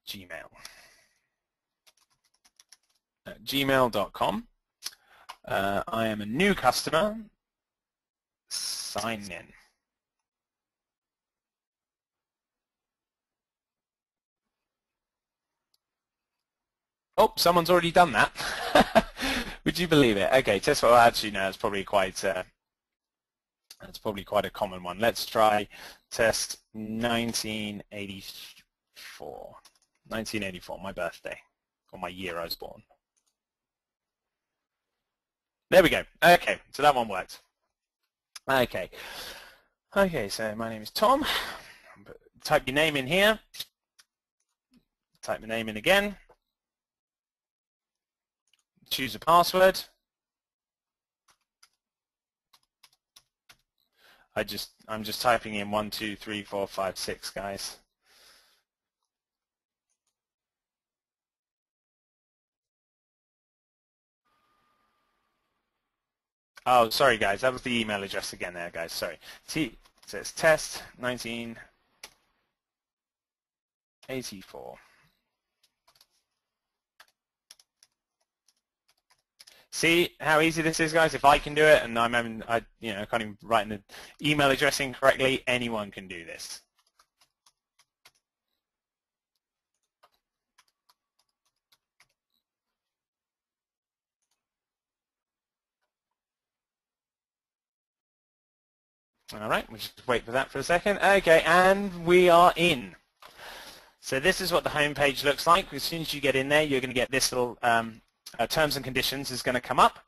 gmail.com. I am a new customer. Sign in. Oh, someone's already done that. Would you believe it? Okay, test. Well, actually, no. It's probably quite. That's probably quite a common one. Let's try test 1984. 1984, my birthday, or my year I was born. There we go. Okay, so that one worked. Okay. Okay, so my name is Tom. Type your name in here. Type the name in again. Choose a password. I'm just typing in 1, 2, 3, 4, 5, 6, guys. Oh, sorry, guys. That was the email address again there, guys. Sorry. So it's test 1984. See how easy this is, guys? If I can do it, and I can't even write the email address incorrectly, anyone can do this. All right, we'll just wait for that for a second. Okay, and we are in. So this is what the home page looks like. As soon as you get in there, you're going to get this little terms and conditions is going to come up.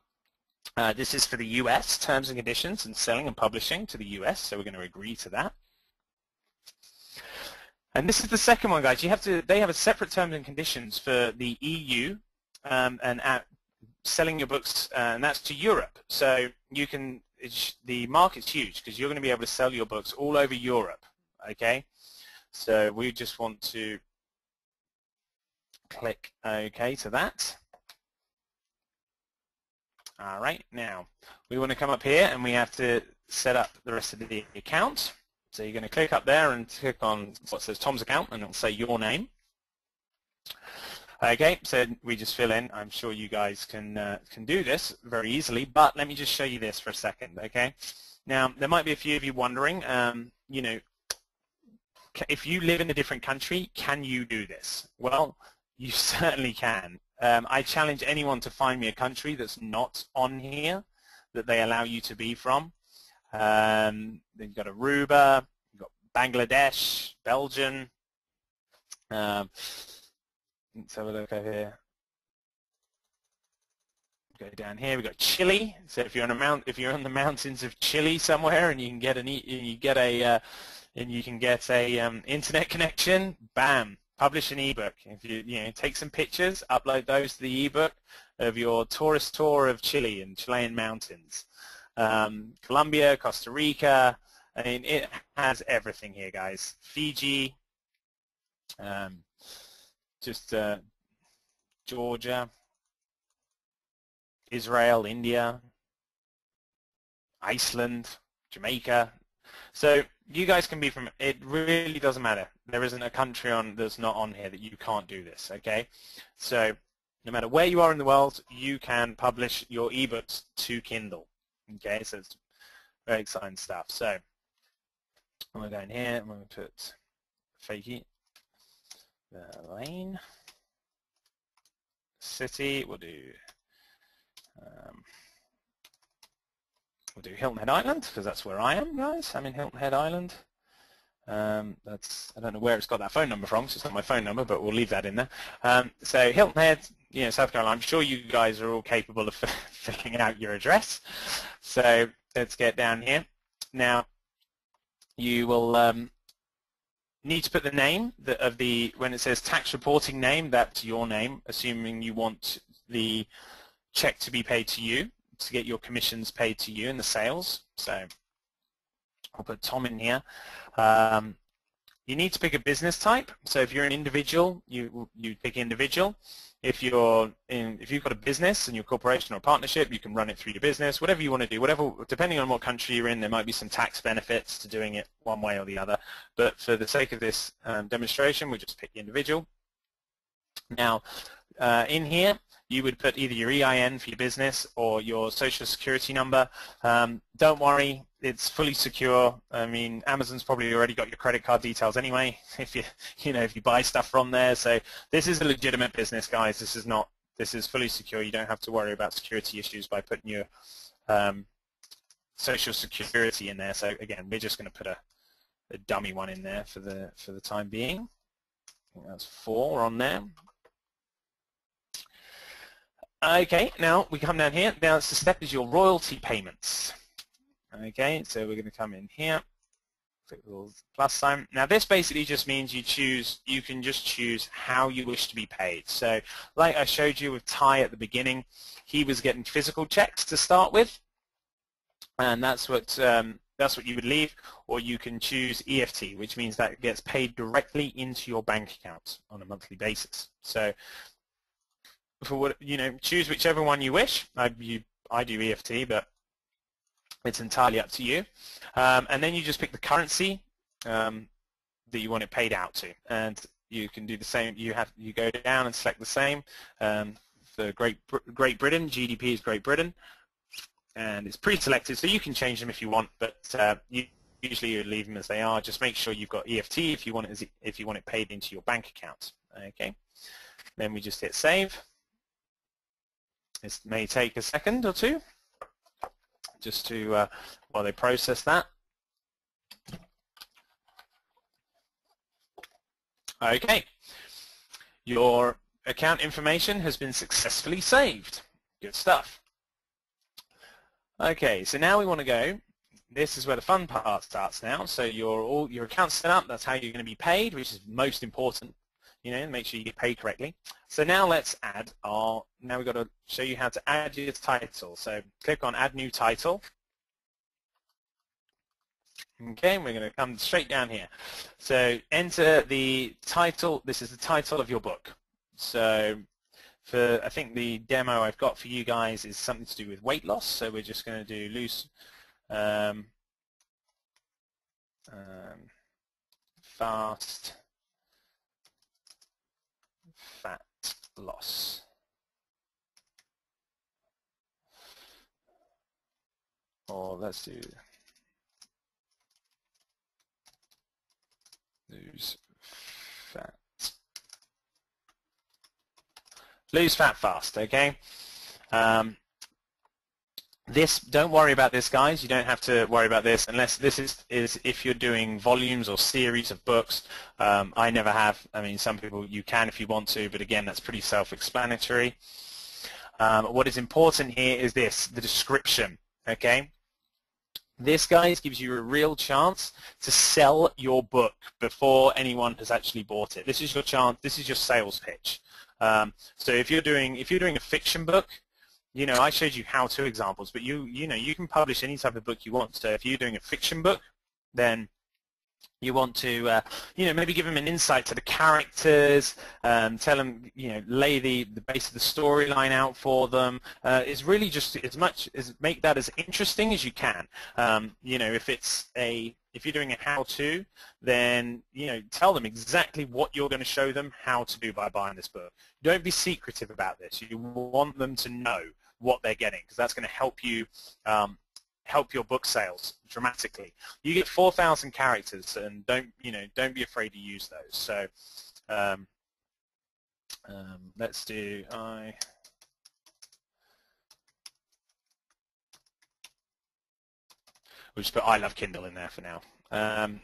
This is for the US, terms and conditions and selling and publishing to the US, so we're going to agree to that. And this is the second one, guys. They have a separate terms and conditions for the EU and selling your books, and that's to Europe. So you can. The market's huge because you're going to be able to sell your books all over Europe, okay? So we just want to click OK to that. All right, now we want to come up here and we have to set up the rest of the account. So you're going to click up there and click on what says Tom's account, and it'll say your name. Okay, so we just fill in. I'm sure you guys can do this very easily, but let me just show you this for a second, okay? Now, there might be a few of you wondering, if you live in a different country, can you do this? Well, you certainly can. I challenge anyone to find me a country that's not on here that they allow you to be from. Then you've got Aruba, you've got Bangladesh, Belgium. Let's have a look over here. Go down here. We've got Chile. So if you're on the mountains of Chile somewhere, and you can get a internet connection, bam, publish an ebook. If you take some pictures, upload those to the ebook of your tourist tour of Chile and Chilean mountains. Colombia, Costa Rica. I mean, it has everything here, guys. Fiji. Georgia, Israel, India, Iceland, Jamaica. So you guys can be from, it really doesn't matter. There isn't a country that's not on here that you can't do this, okay? So no matter where you are in the world, you can publish your ebooks to Kindle, okay? So it's very exciting stuff. So I'm going to go in here, I'm going to put fakey, lane, city, we'll do Hilton Head Island, because that's where I am, guys. I'm in Hilton Head Island. I don't know where it's got that phone number from, so it's not my phone number, but we'll leave that in there. So Hilton Head, South Carolina. I'm sure you guys are all capable of filling out your address. So let's get down here. Now, you will need to put the name when it says tax reporting name, that's your name, assuming you want the check to be paid to you, to get your commissions paid to you in the sales. So I'll put Tom in here. You need to pick a business type. So if you're an individual, you pick individual. If you've got a business and your corporation or partnership, you can run it through your business. Whatever you want to do, depending on what country you're in, there might be some tax benefits to doing it one way or the other. But for the sake of this demonstration, we'll just pick the individual. Now, in here, you would put either your EIN for your business or your social security number. Don't worry, it's fully secure. I mean, Amazon's probably already got your credit card details anyway if you buy stuff from there. So this is a legitimate business, guys. This is fully secure. You don't have to worry about security issues by putting your social security in there. So again, we're just going to put a dummy one in there for the time being. I think that's 4 on there. Okay, now we come down here. Now, the step is your royalty payments. Okay, so we're going to come in here, click the little plus sign. Now, this basically just means you can just choose how you wish to be paid. So, like I showed you with Ty at the beginning, he was getting physical checks to start with, and that's what you would leave, or you can choose EFT, which means that it gets paid directly into your bank account on a monthly basis. So, choose whichever one you wish. I do EFT, but it's entirely up to you. And then you just pick the currency that you want it paid out to, and you can do the same. You go down and select the same. For Great Britain, GDP is Great Britain, and it's pre-selected, so you can change them if you want, but usually you leave them as they are. Just make sure you've got EFT if you want it paid into your bank account. Okay. Then we just hit save. This may take a second or two just to while they process that. Okay, your account information has been successfully saved. Good stuff. Okay, so now we want to go. This is where the fun part starts now. So your account's set up. That's how you're going to be paid, which is most important. Make sure you get paid correctly. So now let's add now we've got to show you how to add your title. So click on Add New Title. Okay, we're going to come straight down here. So enter the title. This is the title of your book. So I think the demo I've got for you guys is something to do with weight loss. So we're just going to do loose, fast, fat loss. Or let's do lose fat fast. Okay. Don't worry about this, guys. You don't have to worry about this unless this is if you're doing volumes or series of books. I never have. I mean, some people you can if you want to, but again, that's pretty self-explanatory. What is important here is the description. Okay. This, guys, gives you a real chance to sell your book before anyone has actually bought it. This is your chance. This is your sales pitch. So if you're doing a fiction book, I showed you how-to examples, but you can publish any type of book you want. So if you're doing a fiction book, then you want to maybe give them an insight to the characters, tell them, lay the base of the storyline out for them. It's really just make that as interesting as you can. If you're doing a how-to, then tell them exactly what you're going to show them how to do by buying this book. Don't be secretive about this. You want them to know what they're getting, because that's going to help you help your book sales dramatically. You get 4,000 characters, and don't be afraid to use those. So let's do we'll just put I love Kindle in there for now,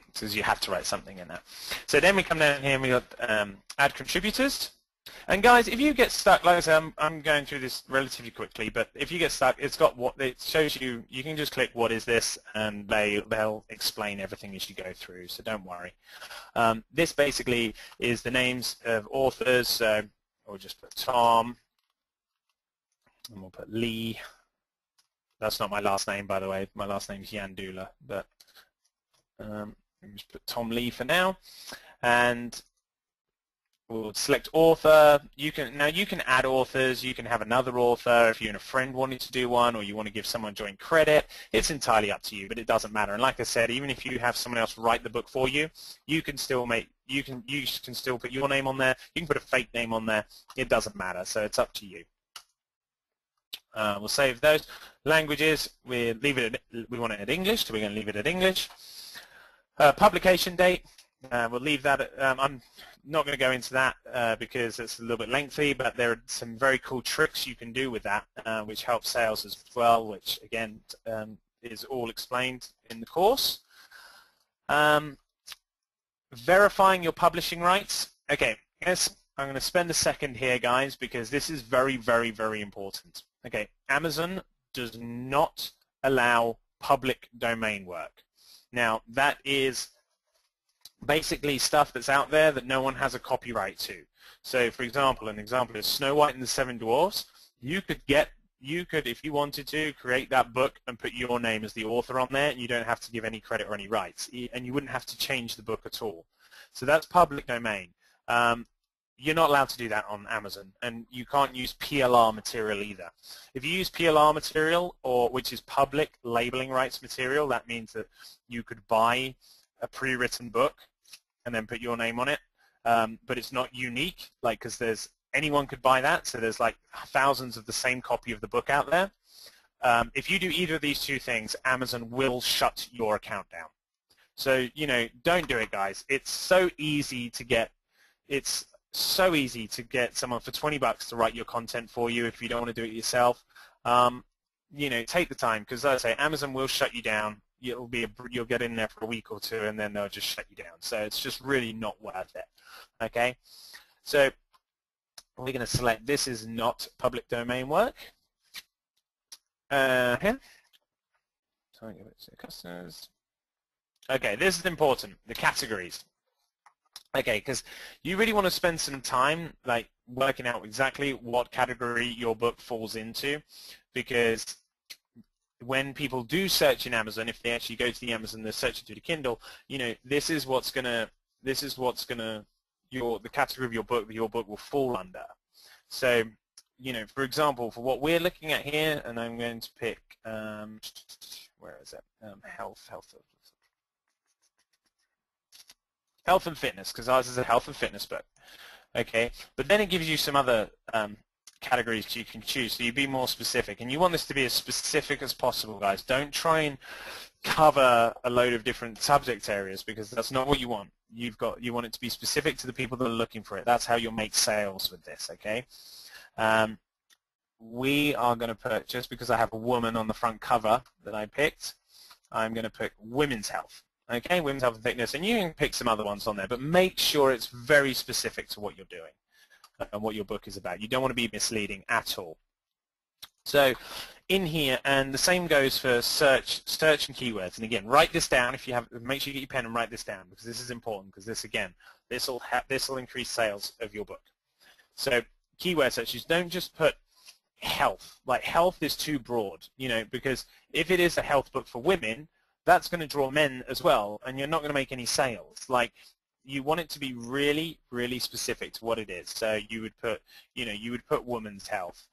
because you have to write something in there. So then we come down here and we got add contributors. And guys, if you get stuck, like I said, I'm going through this relatively quickly, but if you get stuck, it's got what it shows you. You can just click what is this, and they'll explain everything as you go through. So don't worry. This basically is the names of authors. So we'll just put Tom, and we'll put Lee. That's not my last name, by the way. My last name is Yandula, but we'll just put Tom Lee for now, and we'll select author. You can add authors. You can have another author if you and a friend wanted to do one, or you want to give someone joint credit. It's entirely up to you, but it doesn't matter. And like I said, even if you have someone else write the book for you, you can still put your name on there. You can put a fake name on there. It doesn't matter. So it's up to you. We'll save those languages. We want it at English, so we're going to leave it at English. Publication date. We'll leave that. I'm not going to go into that because it's a little bit lengthy, but there are some very cool tricks you can do with that, which help sales as well, which again is all explained in the course. Verifying your publishing rights. Okay, yes, I'm going to spend a second here, guys, because this is very, very, very important. Okay, Amazon does not allow public domain work. Now, that is basically stuff that's out there that no one has a copyright to. So, for example, an example is Snow White and the Seven Dwarfs. You could, if you wanted to, create that book and put your name as the author on there, and you don't have to give any credit or any rights, and you wouldn't have to change the book at all. So that's public domain. You're not allowed to do that on Amazon, and you can't use PLR material either. If you use PLR material, which is public labeling rights material, that means that you could buy a pre-written book and then put your name on it, but it's not unique, like, because anyone could buy that, so there's like thousands of the same copy of the book out there. If you do either of these two things, Amazon will shut your account down. So, don't do it, guys. It's so easy to get someone for 20 bucks to write your content for you if you don't want to do it yourself. Take the time, because as I say, Amazon will shut you down. You'll get in there for a week or two, and then they'll just shut you down. So it's just really not worth it. Okay, so we're going to select this is not public domain work. Here, so give it to customers. Okay, this is important. The categories. Okay, because you really want to spend some time like working out exactly what category your book falls into, because when people do search in Amazon, if they actually go to the Amazon, they're searching through the Kindle, this is the category of your book that your book will fall under. So, for example, for what we're looking at here, and I'm going to pick, where is it? Health and fitness, because ours is a health and fitness book. Okay, but then it gives you some other categories you can choose, so you be more specific, and you want this to be as specific as possible, guys. Don't try and cover a load of different subject areas, because that's not what you want. You want it to be specific to the people that are looking for it. That's how you'll make sales with this. Okay, we are going to put, just because I have a woman on the front cover that I picked, I'm going to put women's health. Okay, women's health and fitness, and you can pick some other ones on there, but make sure it's very specific to what you're doing and what your book is about. You don't want to be misleading at all. So in here, and the same goes for search and keywords. And again, write this down if you have. Make sure you get your pen and write this down, because this is important. Because this will increase sales of your book. So keyword searches. Don't just put health. Like, health is too broad, because if it is a health book for women, that's going to draw men as well, and you're not going to make any sales. Like, you want it to be really, really specific to what it is. So you would put, women's health.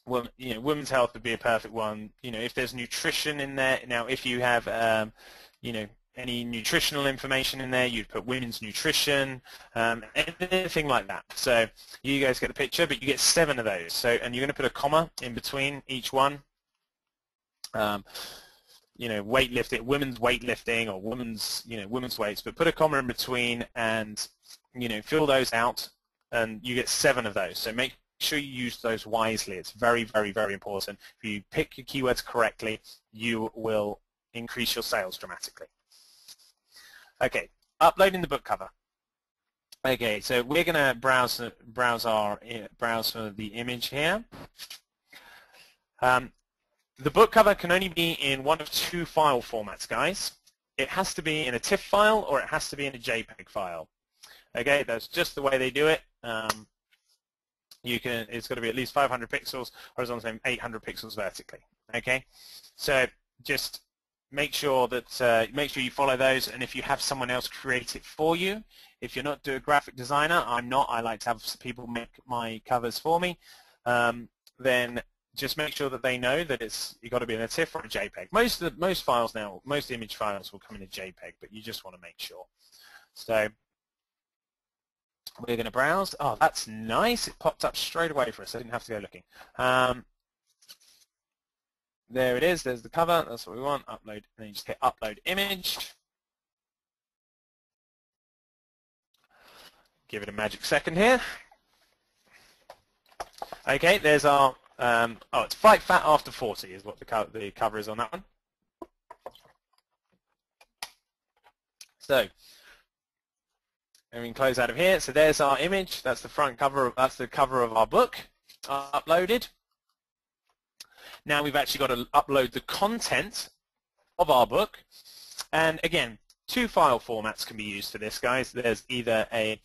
Women's health would be a perfect one. If there's nutrition in there, now if you have, any nutritional information in there, you'd put women's nutrition, anything like that. So you guys get the picture, but you get 7 of those. So, and you're going to put a comma in between each one. weightlifting, women's weightlifting, or women's weights, but put a comma in between and, fill those out, and you get 7 of those. So make sure you use those wisely. It's very, very, very important. If you pick your keywords correctly, you will increase your sales dramatically. Okay, uploading the book cover. Okay, so we're going to browse for the image here. The book cover can only be in one of 2 file formats, guys. It has to be in a TIFF file or it has to be in a JPEG file. Okay, that's just the way they do it. It's got to be at least 500 pixels, horizontally, 800 pixels vertically. Okay, so just make sure you follow those, and if you have someone else create it for you, if you're not a graphic designer, I'm not. I like to have people make my covers for me. Then just make sure that they know that you've got to be in a TIFF or a JPEG. Most files now, most image files will come in a JPEG, but you just want to make sure. So we're going to browse. Oh, that's nice. It popped up straight away for us. I didn't have to go looking. There it is. There's the cover. That's what we want. Upload. And then you just hit upload image. Give it a magic second here. Okay, there's our, it's Fight Fat After 40 is what the cover is on that one. So, and we can close out of here. So there's our image. That's the front cover. That's the cover of our book uploaded. Now we've actually got to upload the content of our book. And again, 2 file formats can be used for this, guys. There's either it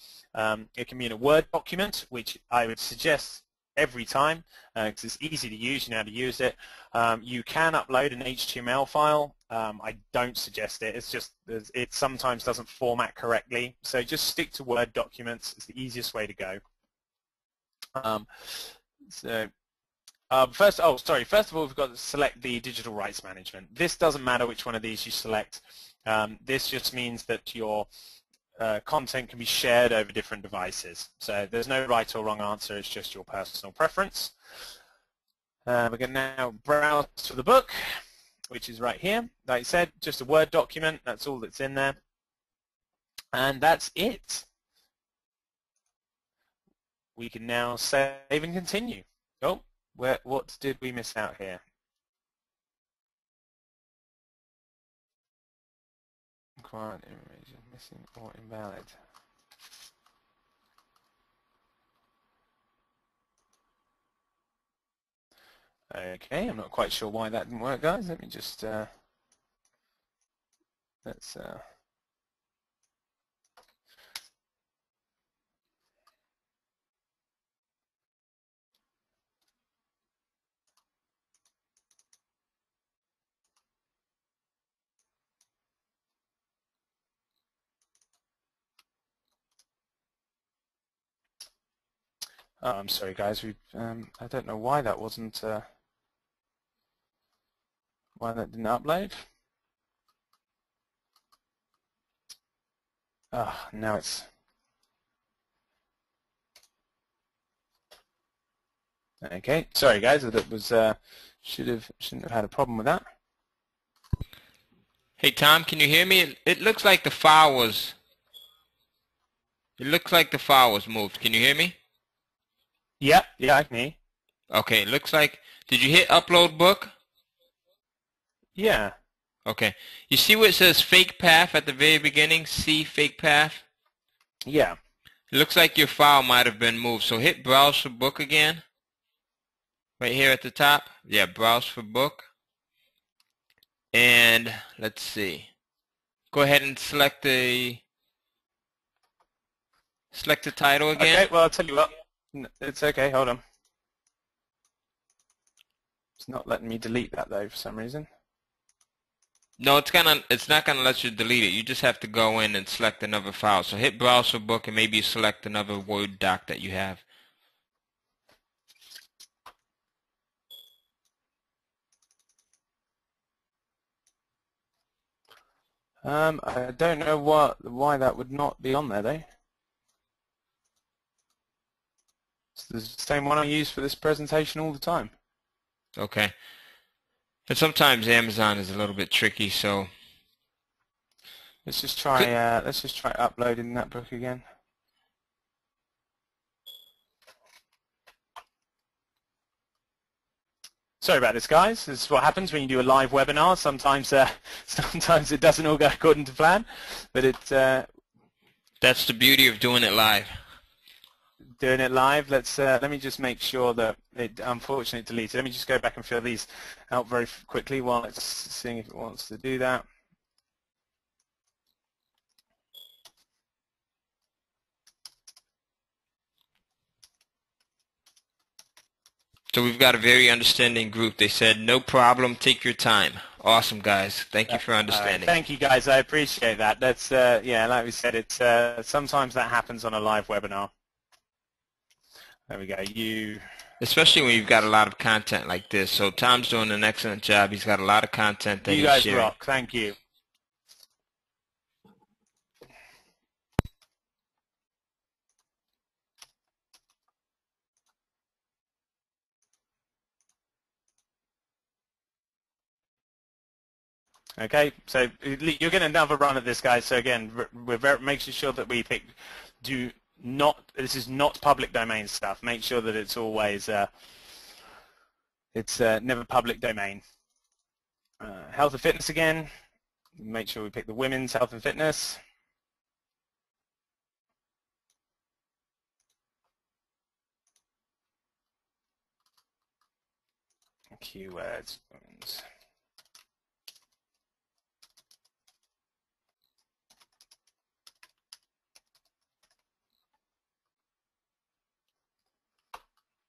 can be in a Word document, which I would suggest every time because it's easy to use. You know how to use it. You can upload an HTML file. I don't suggest it. It's just it sometimes doesn't format correctly. So just stick to Word documents. It's the easiest way to go. First of all, we've got to select the digital rights management. This doesn't matter which one of these you select. This just means that your content can be shared over different devices. So there's no right or wrong answer. It's just your personal preference. We're going to now browse for the book, which is right here. Like I said, just a Word document. That's all that's in there. And that's it. We can now save and continue. Oh, what did we miss out here? Required information missing or invalid. Okay, I'm not quite sure why that didn't work, guys. Let me just I'm sorry, guys. I don't know why that wasn't why that didn't upload. Now it's okay. Sorry, guys. That was shouldn't have had a problem with that. Hey Tom, can you hear me? It looks like the file was. It looks like the file was moved. Can you hear me? Yeah, I can hear you. Okay, it looks like. Did you hit upload book? Yeah. Okay. You see where it says fake path at the very beginning? See fake path? Yeah. It looks like your file might have been moved. So hit browse for book again. Right here at the top. Yeah, browse for book. And let's see. Go ahead and select the title again. Okay, well I'll tell you what. It's okay, hold on. It's not letting me delete that though for some reason. No, it's not gonna let you delete it. You just have to go in and select another file. So hit browse for book and maybe select another Word doc that you have. I don't know why that would not be on there though. It's the same one I use for this presentation all the time. Okay. And sometimes Amazon is a little bit tricky, so let's just try uploading that book again. Sorry about this, guys. This is what happens when you do a live webinar. Sometimes sometimes it doesn't all go according to plan, but that's the beauty of doing it live. Doing it live. Let me just make sure that it unfortunately deleted. Let me just go back and fill these out very quickly while it's seeing if it wants to do that. So we've got a very understanding group. They said, no problem, take your time. Awesome, guys. Thank you for understanding. Thank you, guys. I appreciate that. That's, yeah, like we said, it's sometimes that happens on a live webinar. There we go. Especially when you've got a lot of content like this. So Tom's doing an excellent job. He's got a lot of content that he's sharing. You guys rock. Thank you. Okay, so you're getting another run at this, guys. So again, we're making sure that we pick. This is not public domain stuff. Make sure that it's always never public domain. Health and fitness again. Make sure we pick the women's health and fitness. Keywords.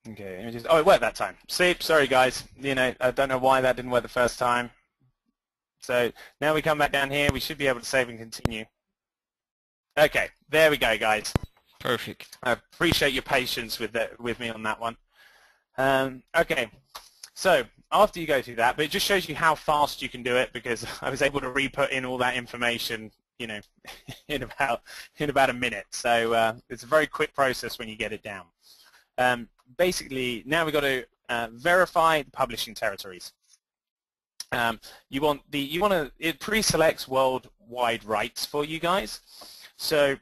Okay, images. Oh, it worked that time. See, sorry guys. I don't know why that didn't work the first time. So now we come back down here. We should be able to save and continue. Okay, there we go, guys. Perfect. I appreciate your patience with me on that one. Okay, so after you go through that, but it just shows you how fast you can do it because I was able to re-put in all that information, in about a minute. So it's a very quick process when you get it down. Basically, now we've got to verify the publishing territories. It pre-selects worldwide rights for you guys. So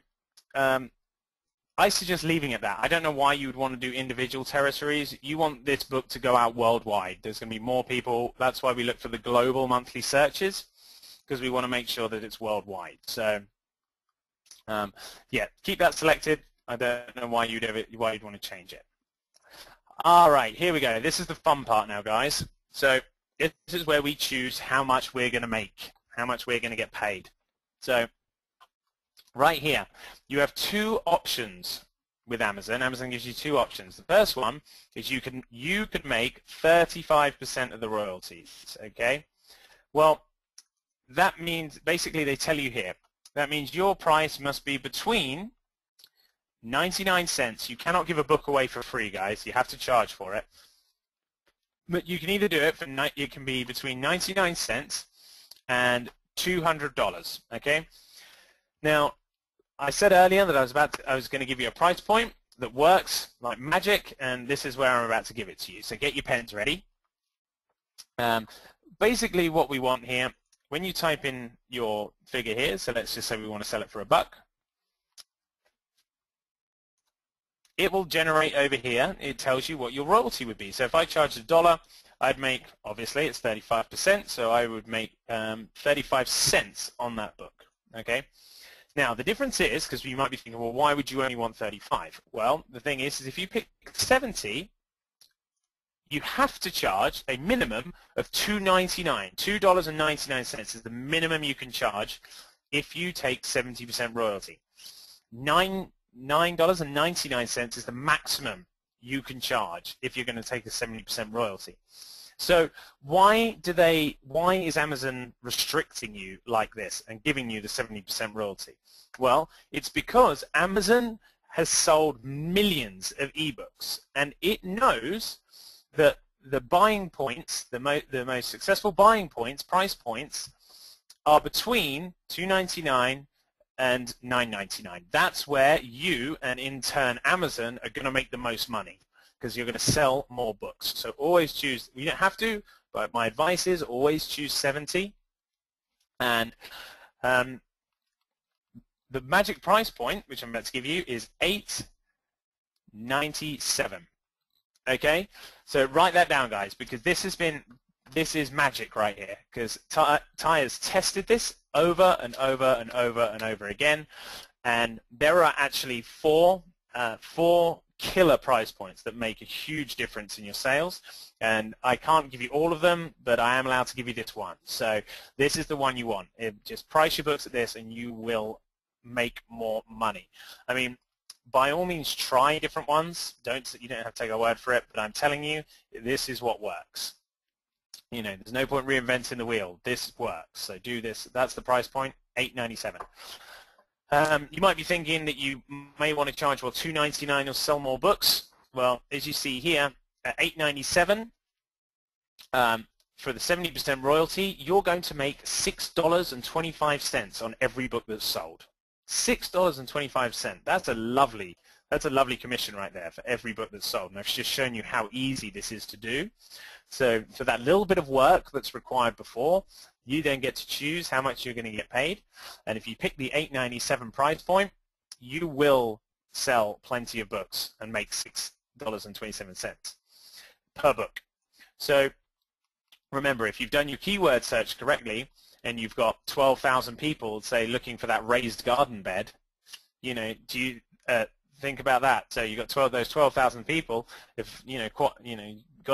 I suggest leaving it that. I don't know why you would want to do individual territories. You want this book to go out worldwide. There's going to be more people. That's why we look for the global monthly searches, because we want to make sure that it's worldwide. So yeah, keep that selected. I don't know why you'd want to change it. All right, here we go. This is the fun part now, guys. So this is where we choose how much we're going to make, how much we're going to get paid. So right here, you have two options with Amazon. Amazon gives you two options. The first one is you can make 35% of the royalties, okay? Well, that means basically they tell you here, that means your price must be between 99 cents. You cannot give a book away for free, guys. You have to charge for it. But you can either do it it can be between 99 cents and $200, okay? Now, I said earlier that I was going to give you a price point that works like magic, and this is where I'm about to give it to you. So get your pens ready. Basically what we want here, when you type in your figure here, so let's just say we want to sell it for $1, it will generate over here. It tells you what your royalty would be. So if I charged $1, I'd make, obviously it's 35%, so I would make 35 cents on that book, okay? Now the difference is, because you might be thinking, well, why would you only want 35? Well, the thing is if you pick 70, you have to charge a minimum of $2.99. $2.99 is the minimum you can charge if you take 70% royalty. $9.99 is the maximum you can charge if you're going to take a 70% royalty. So why is Amazon restricting you like this and giving you the 70% royalty? Well, it's because Amazon has sold millions of ebooks, and it knows that the buying points, the most successful buying points, price points, are between $2.99 and $9.99. That's where you and in turn Amazon are going to make the most money. because you're going to sell more books. So always choose, you don't have to, but my advice is always choose 70. And the magic price point, which I'm about to give you, is $8.97. Okay, so write that down, guys, because this is magic right here, because Ty has tested this over and over and over and over again, and there are actually four killer price points that make a huge difference in your sales, and I can't give you all of them, but I am allowed to give you this one. So this is the one you want. Just price your books at this and you will make more money. I mean, by all means try different ones. You don't have to take our word for it, but I'm telling you, this is what works. You know, there's no point reinventing the wheel. This works. So do this. That's the price point, $8.97. You might be thinking that you may want to charge, well, $2.99 or sell more books. Well, as you see here, at $8.97, for the 70% royalty, you're going to make $6.25 on every book that's sold. $6.25. That's a lovely commission right there for every book that's sold. And I've just shown you how easy this is to do. So for that little bit of work that's required before, you then get to choose how much you're going to get paid. And if you pick the $8.97 price point, you will sell plenty of books and make $6.27 per book. So remember, if you've done your keyword search correctly, and you've got 12,000 people, say, looking for that raised garden bed, you know, do you think about that? So you've got those 12,000 people. If you've got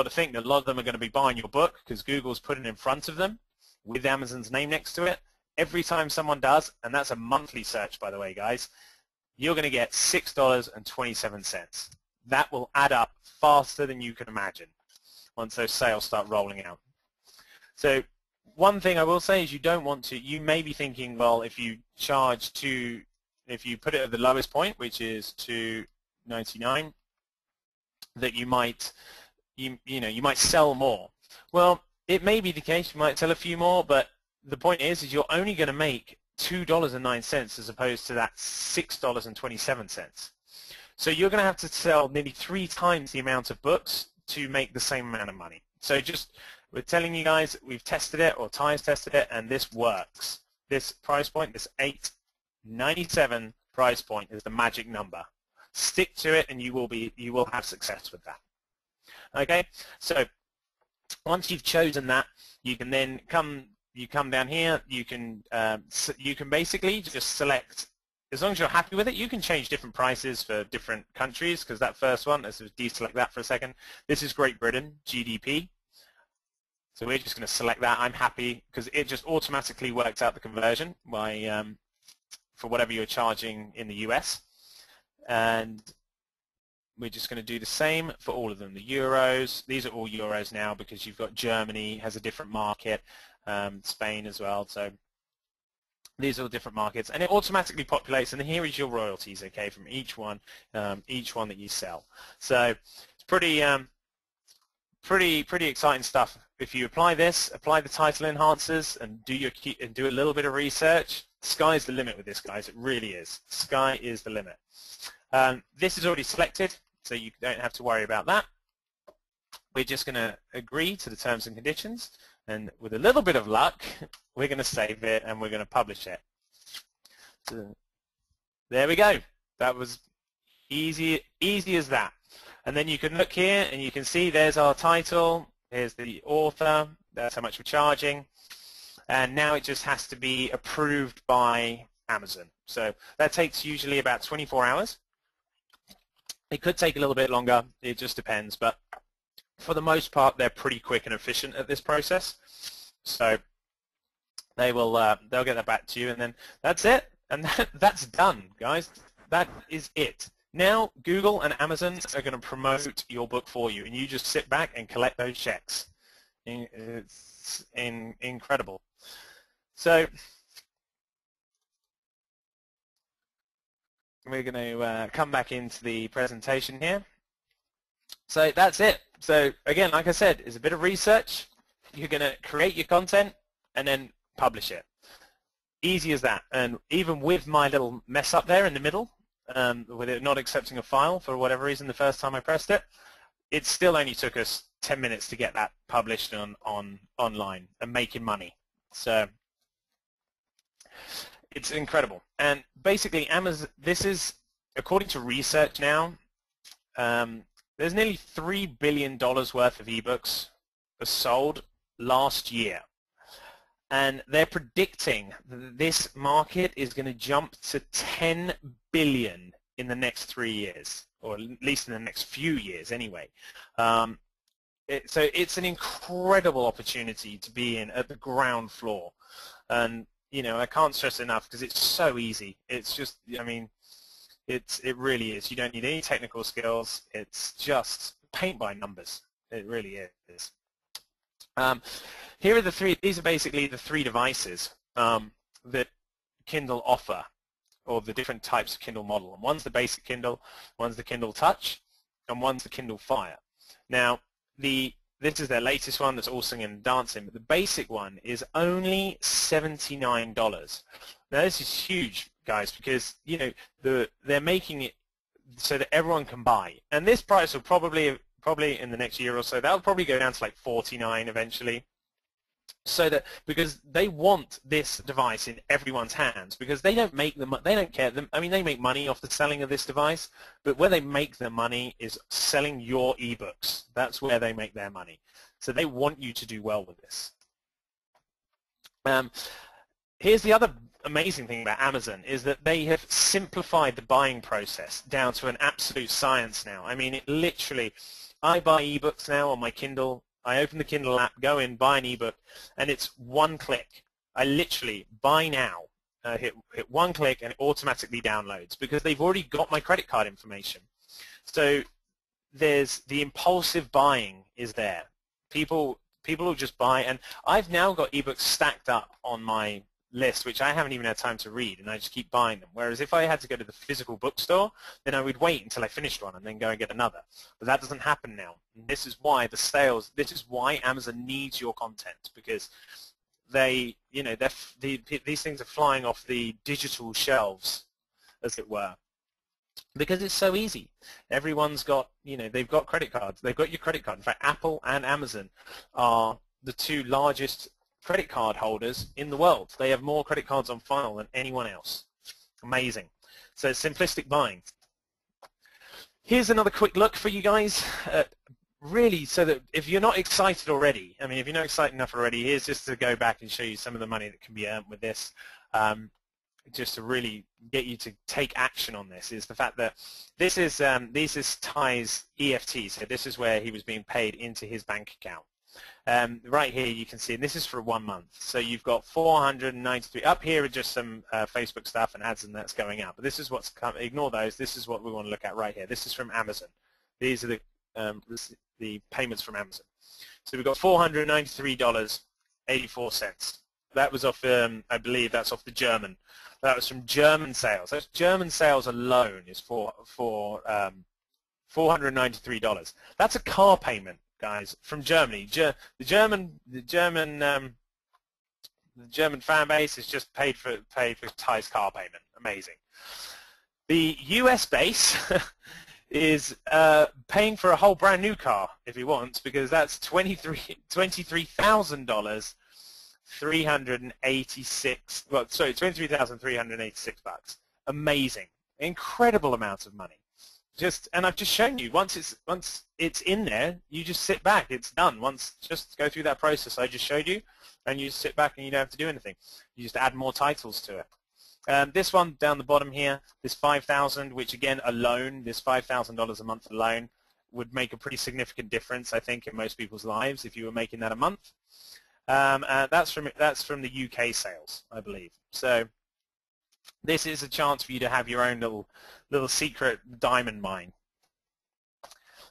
to think that a lot of them are going to be buying your book because Google's put it in front of them with Amazon's name next to it. Every time someone does, and that's a monthly search, by the way, guys, you're going to get $6.27. That will add up faster than you can imagine once those sales start rolling out. So one thing I will say is you may be thinking, well, if you put it at the lowest point, which is $2.99, that you might sell more. Well, it may be the case, you might sell a few more, but the point is you're only going to make $2.09 as opposed to that $6.27. So you're going to have to sell nearly 3 times the amount of books to make the same amount of money. So we're telling you guys, we've tested it, or Ty's tested it, and this works. This price point, this $8.97 price point is the magic number. Stick to it, and you will have success with that. Okay, so once you've chosen that, you can then come down here. You can basically just select. As long as you're happy with it, you can change different prices for different countries, because that first one, let's just deselect that for a second. This is Great Britain, GDP. So we're just going to select that. I'm happy because it just automatically works out the conversion for whatever you're charging in the US. And we're just going to do the same for all of them. The euros, these are all euros now because you've got Germany has a different market, Spain as well. So these are all different markets, and it automatically populates. And here is your royalties, okay, from each one that you sell. So it's pretty exciting stuff. If you apply the title enhancers and do a little bit of research, sky's the limit with this, guys. It really is. Sky is the limit. This is already selected, so you don't have to worry about that. We're just going to agree to the terms and conditions, and with a little bit of luck, we're going to save it and we're going to publish it. So, there we go. That was easy as that. And then you can look here and you can see there's our title, here's the author, that's how much we're charging, and now it just has to be approved by Amazon. So that takes usually about 24 hours. It could take a little bit longer, it just depends, but for the most part they're pretty quick and efficient at this process. So they'll get that back to you, and then that's it, and that's done, guys. That is it. Now Google and Amazon are going to promote your book for you, and you just sit back and collect those checks. It's incredible. So we're going to come back into the presentation here. So that's it. So again, like I said, it's a bit of research. You're going to create your content and then publish it. Easy as that. And even with my little mess up there in the middle, with it not accepting a file for whatever reason the first time I pressed it, it still only took us 10 minutes to get that published online and making money. So it's incredible. And basically, Amazon, this is, according to research now, there's nearly $3 billion worth of ebooks sold last year. And they're predicting that this market is going to jump to 10 billion in the next 3 years, or at least in the next few years anyway. So it's an incredible opportunity to be in at the ground floor. And, you know, I can't stress enough because it's so easy. It's just, I mean, it really is. You don't need any technical skills. It's just paint by numbers. It really is. Here are the three. These are basically the three devices that Kindle offer, or the different types of Kindle model. And one's the basic Kindle, one's the Kindle Touch, and one's the Kindle Fire. Now, this is their latest one that's all singing and dancing, but the basic one is only $79. Now, this is huge, guys, because, you know, they're making it so that everyone can buy. And this price will probably in the next year or so, that'll probably go down to like $49 eventually. So that, because they want this device in everyone's hands, because they don't make them, they don't care. I mean, they make money off the selling of this device, but where they make their money is selling your ebooks. That's where they make their money. So they want you to do well with this. Here's the other amazing thing about Amazon is that they have simplified the buying process down to an absolute science now. I mean, it literally, I buy ebooks now on my Kindle. I open the Kindle app, go in, buy an ebook, and it's one click. I literally buy now, hit one click, and it automatically downloads because they've already got my credit card information. So there's the impulsive buying is there. People will just buy, and I've now got ebooks stacked up on my list, which I haven't even had time to read, and I just keep buying them. Whereas if I had to go to the physical bookstore, then I would wait until I finished one and then go and get another. But that doesn't happen now. And this is why the sales, this is why Amazon needs your content, because they, you know, these things are flying off the digital shelves, as it were, because it's so easy. Everyone's got, you know, they've got credit cards. They've got your credit card. In fact, Apple and Amazon are the two largest credit card holders in the world. They have more credit cards on file than anyone else. Amazing. So simplistic buying. Here's another quick look for you guys. Really, so that if you're not excited already, I mean, if you're not excited enough already, here's just to go back and show you some of the money that can be earned with this. Just to really get you to take action on this is the fact that this is Ty's EFT. So this is where he was being paid into his bank account. Right here you can see, and this is for 1 month. So you've got 493. Up here are just some Facebook stuff and ads and that's going out. But this is what's coming. Ignore those. This is what we want to look at right here. This is from Amazon. These are the payments from Amazon. So we've got $493.84. That was off, I believe that's off the German. That was from German sales. Those German sales alone is for $493. That's a car payment, guys, from Germany. The German fan base is just paid for Ty's car payment. Amazing. The US base is paying for a whole brand new car if he wants, because that's $23,000. 386. Well, sorry, $23,386. Amazing, incredible amount of money. And I've just shown you. Once it's in there, you just sit back. It's done. Just go through that process I just showed you, and you just sit back and you don't have to do anything. You just add more titles to it. This one down the bottom here, this $5,000, which again alone, this $5,000 a month alone would make a pretty significant difference, I think, in most people's lives if you were making that a month. That's from the UK sales, I believe. So this is a chance for you to have your own little secret diamond mine.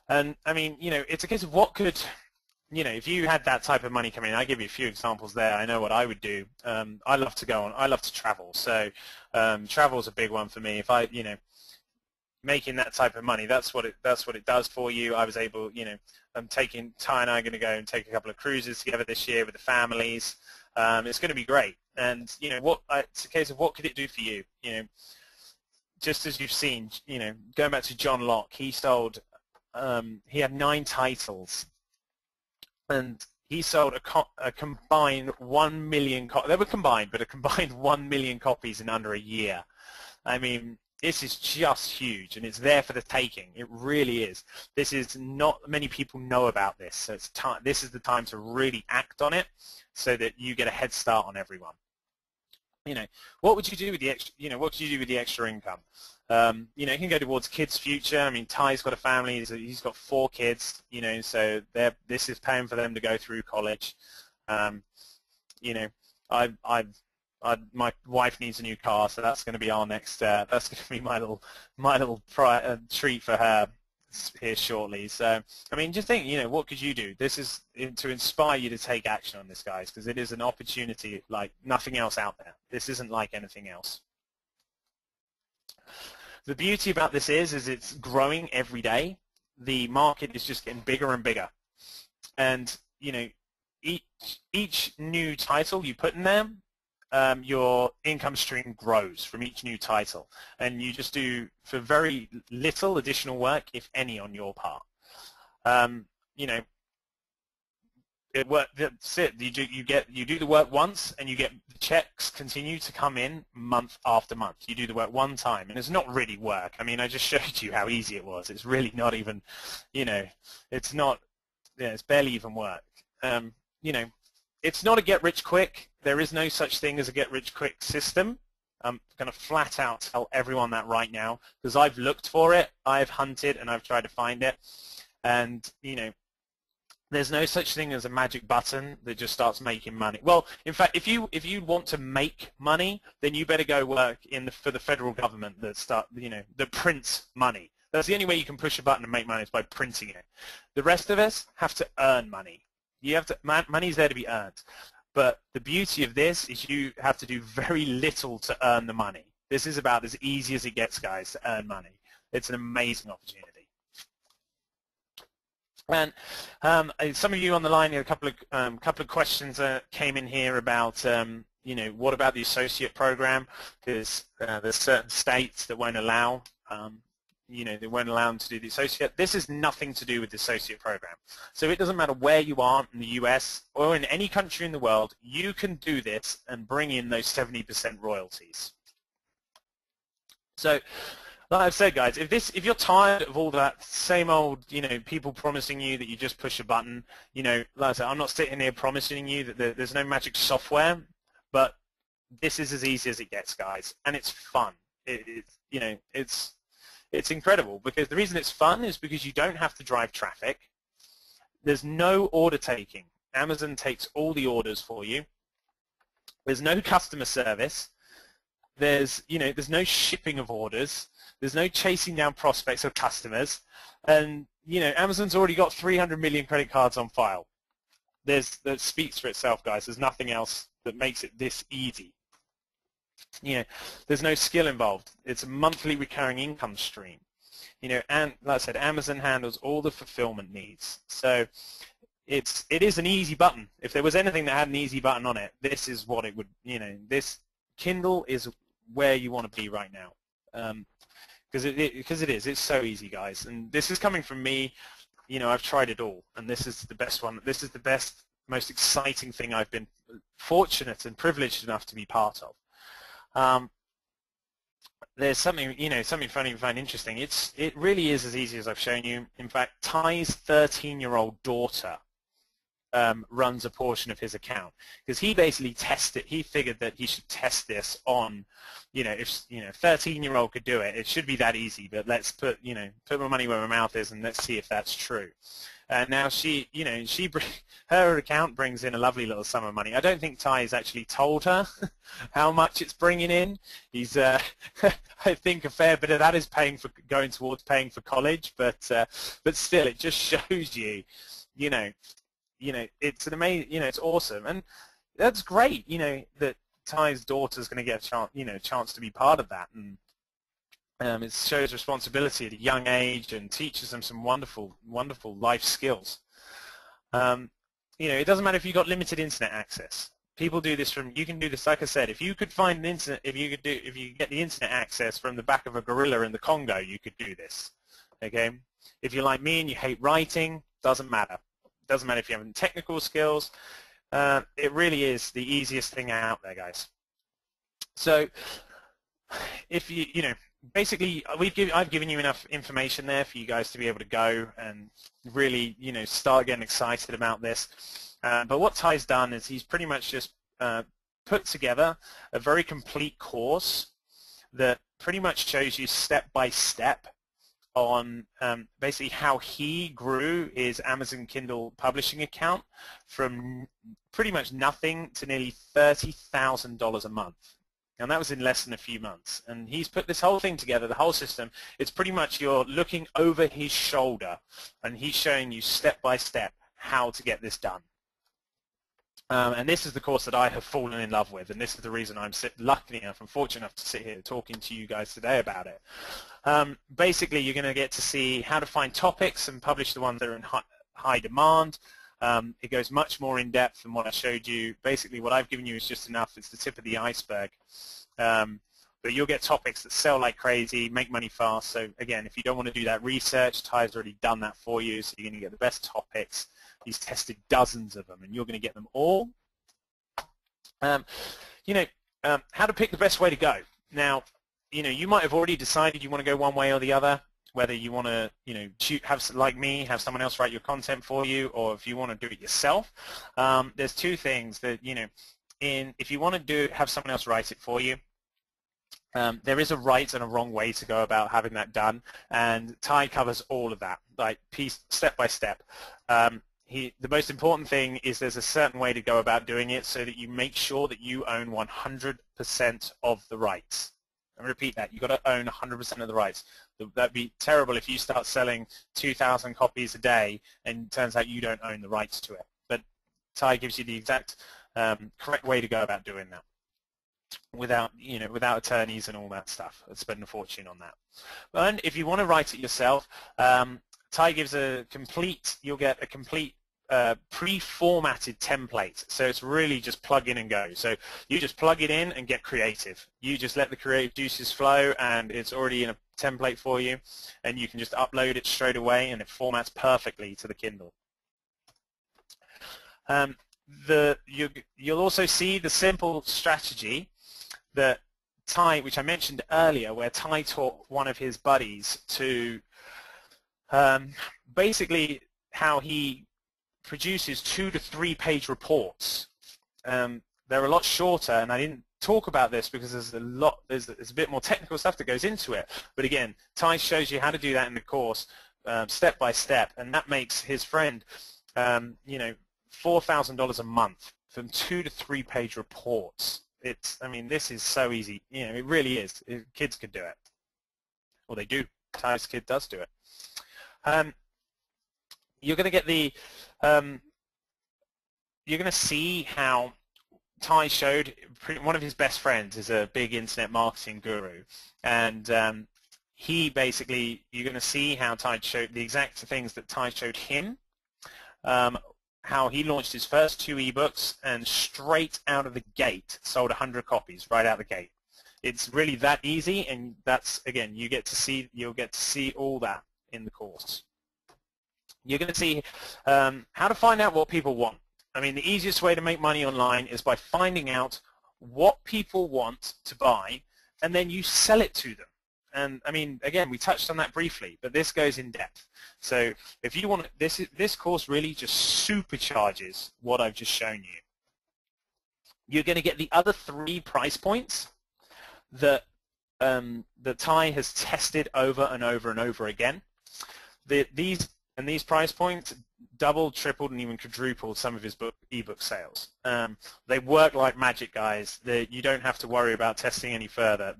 And I mean, you know, it's a case of what could, you know, if you had that type of money coming in. I give you a few examples there. I know what I would do. I love to go on. I love to travel. So travel is a big one for me. If I, you know, making that type of money, that's what it does for you. I was able, you know, Ty and I are going to go and take a couple of cruises together this year with the families. It's going to be great. And, you know, it's a case of what could it do for you? You know, just as you've seen, you know, going back to John Locke, he sold he had 9 titles, and he sold a combined 1 million. They were combined, but a combined 1 million copies in under a year. I mean, this is just huge, and it's there for the taking. It really is. This is not many people know about this, so it's time. This is the time to really act on it, so that you get a head start on everyone. You know, what would you do with the extra? You know, what could you do with the extra income? You know, it can go towards kids' future. I mean, Ty's got a family. He's got 4 kids. You know, so this is paying for them to go through college. You know, my wife needs a new car, so that's going to be our next. That's going to be my little treat for her here shortly. So, I mean, just think, you know, what could you do? This is to inspire you to take action on this, guys, because it is an opportunity like nothing else out there. This isn't like anything else. The beauty about this is it's growing every day. The market is just getting bigger and bigger, and you know, each new title you put in there, your income stream grows from each new title, and you just do for very little additional work, if any, on your part. You know, that's it. You do the work once, and you get the checks continue to come in month after month. You do the work one time, and it's not really work. I mean, I just showed you how easy it was. It's really not even, you know, it's not. Yeah, it's barely even work. You know, it's not a get-rich-quick. There is no such thing as a get-rich-quick system. I'm going to flat out tell everyone that right now, because I've looked for it, I've hunted, and I've tried to find it. And, you know, there's no such thing as a magic button that just starts making money. Well, in fact, if you want to make money, then you better go work for the federal government that prints money. That's the only way you can push a button and make money is by printing it. The rest of us have to earn money. Money's there to be earned. But the beauty of this is you have to do very little to earn the money. This is about as easy as it gets, guys, to earn money. It's an amazing opportunity. And some of you on the line, a couple of questions came in here about, you know, what about the associate program? Because there's certain states that won't allow, you know, they won't allow them to do the associate. This is nothing to do with the associate program. So it doesn't matter where you are in the US or in any country in the world, you can do this and bring in those 70% royalties. So, like I've said, guys, if you're tired of all that same old, you know, people promising you that you just push a button, you know, like I said, I'm not sitting here promising you that there's no magic software, but this is as easy as it gets, guys, and it's fun. You know, it's incredible, because the reason it's fun is because you don't have to drive traffic. There's no order taking. Amazon takes all the orders for you. There's no customer service. There's no shipping of orders. There's no chasing down prospects of customers. And, you know, Amazon's already got 300 million credit cards on file. That speaks for itself, guys. There's nothing else that makes it this easy. You know, there's no skill involved. It's a monthly recurring income stream. You know, and like I said, Amazon handles all the fulfillment needs. So it is an easy button. If there was anything that had an easy button on it, this is what it would, you know, this Kindle is where you want to be right now. Because it is. It's so easy, guys. And this is coming from me. You know, I've tried it all, and this is the best one. This is the best, most exciting thing I've been fortunate and privileged enough to be part of. There's something, you know, something funny and find interesting. It really is as easy as I've shown you. In fact, Ty's 13-year-old daughter runs a portion of his account, because he basically tested. He figured that he should test this on, you know, if 13-year-old could do it, it should be that easy. But let's put my money where my mouth is, and let's see if that's true. And now her account brings in a lovely little sum of money. I don't think Ty has actually told her how much it's bringing in. He's, I think, a fair bit of that is going towards paying for college. But still, it just shows you, you know, it's an amazing, it's awesome, and that's great. You know, that Ty's daughter's going to get a chance to be part of that, and it shows responsibility at a young age and teaches them some wonderful, wonderful life skills. It doesn't matter if you've got limited internet access. People do this you can do this, like I said, if you could find an internet, if you get the internet access from the back of a gorilla in the Congo, you could do this, okay? If you're like me and you hate writing, doesn't matter. Doesn't matter if you have any technical skills. It really is the easiest thing out there, guys. So if basically I've given you enough information there for you guys to be able to go and really, start getting excited about this. But what Ty's done is he's pretty much just put together a very complete course that pretty much shows you step by step on basically how he grew his Amazon Kindle publishing account from pretty much nothing to nearly $30,000 a month. And that was in less than a few months. And he's put this whole thing together, the whole system. It's pretty much you're looking over his shoulder, and he's showing you step by step how to get this done. And this is the course that I have fallen in love with, and this is the reason I'm lucky enough and fortunate enough to sit here talking to you guys today about it. Basically, you're going to get to see how to find topics and publish the ones that are in high demand. It goes much more in depth than what I showed you. Basically, what I've given you is just enough. It's the tip of the iceberg. But you'll get topics that sell like crazy, make money fast. So again, if you don't want to do that research, Ty's already done that for you. So you're going to get the best topics. He's tested dozens of them, and you're going to get them all. How to pick the best way to go. Now, you might have already decided you want to go one way or the other, whether you want to, like me, have someone else write your content for you, or if you want to do it yourself. There's two things that, if you want to have someone else write it for you, there is a right and a wrong way to go about having that done, and Ty covers all of that, like step by step. The most important thing is there's a certain way to go about doing it so that you make sure that you own 100% of the rights. I repeat that, you've got to own 100% of the rights. That'd be terrible if you start selling 2,000 copies a day and it turns out you don't own the rights to it. But Ty gives you the exact correct way to go about doing that without attorneys and all that stuff. I'd spend a fortune on that. And if you want to write it yourself, Ty gives you'll get a complete pre-formatted template. So it's really just plug in and go. So you just plug it in and get creative. You just let the creative juices flow, and it's already in a template for you, and you can just upload it straight away, and it formats perfectly to the Kindle. You'll also see the simple strategy that Ty, which I mentioned earlier, where Ty taught one of his buddies to basically how he produces 2 to 3 page reports. They're a lot shorter, and I didn't talk about this because there's a bit more technical stuff that goes into it. But again, Ty shows you how to do that in the course, step by step, and that makes his friend, $4,000 a month from 2 to 3 page reports. This is so easy. It really is. Kids could do it. Well, they do. Ty's kid does do it. You're going to get you're going to see how Ty showed one of his best friends is a big internet marketing guru, and you're going to see how Ty showed the exact things that Ty showed him, how he launched his first 2 ebooks and straight out of the gate sold 100 copies right out the gate. It's really that easy, and that's, again, you'll get to see all that in the course. You're going to see how to find out what people want. The easiest way to make money online is by finding out what people want to buy, and then you sell it to them. And again, we touched on that briefly, but this goes in depth. So if you want, this course really just supercharges what I've just shown you. You're going to get the other 3 price points that Ty has tested over and over and over again. These price points doubled, tripled, and even quadrupled some of his ebook sales. They work like magic, guys. You don't have to worry about testing any further.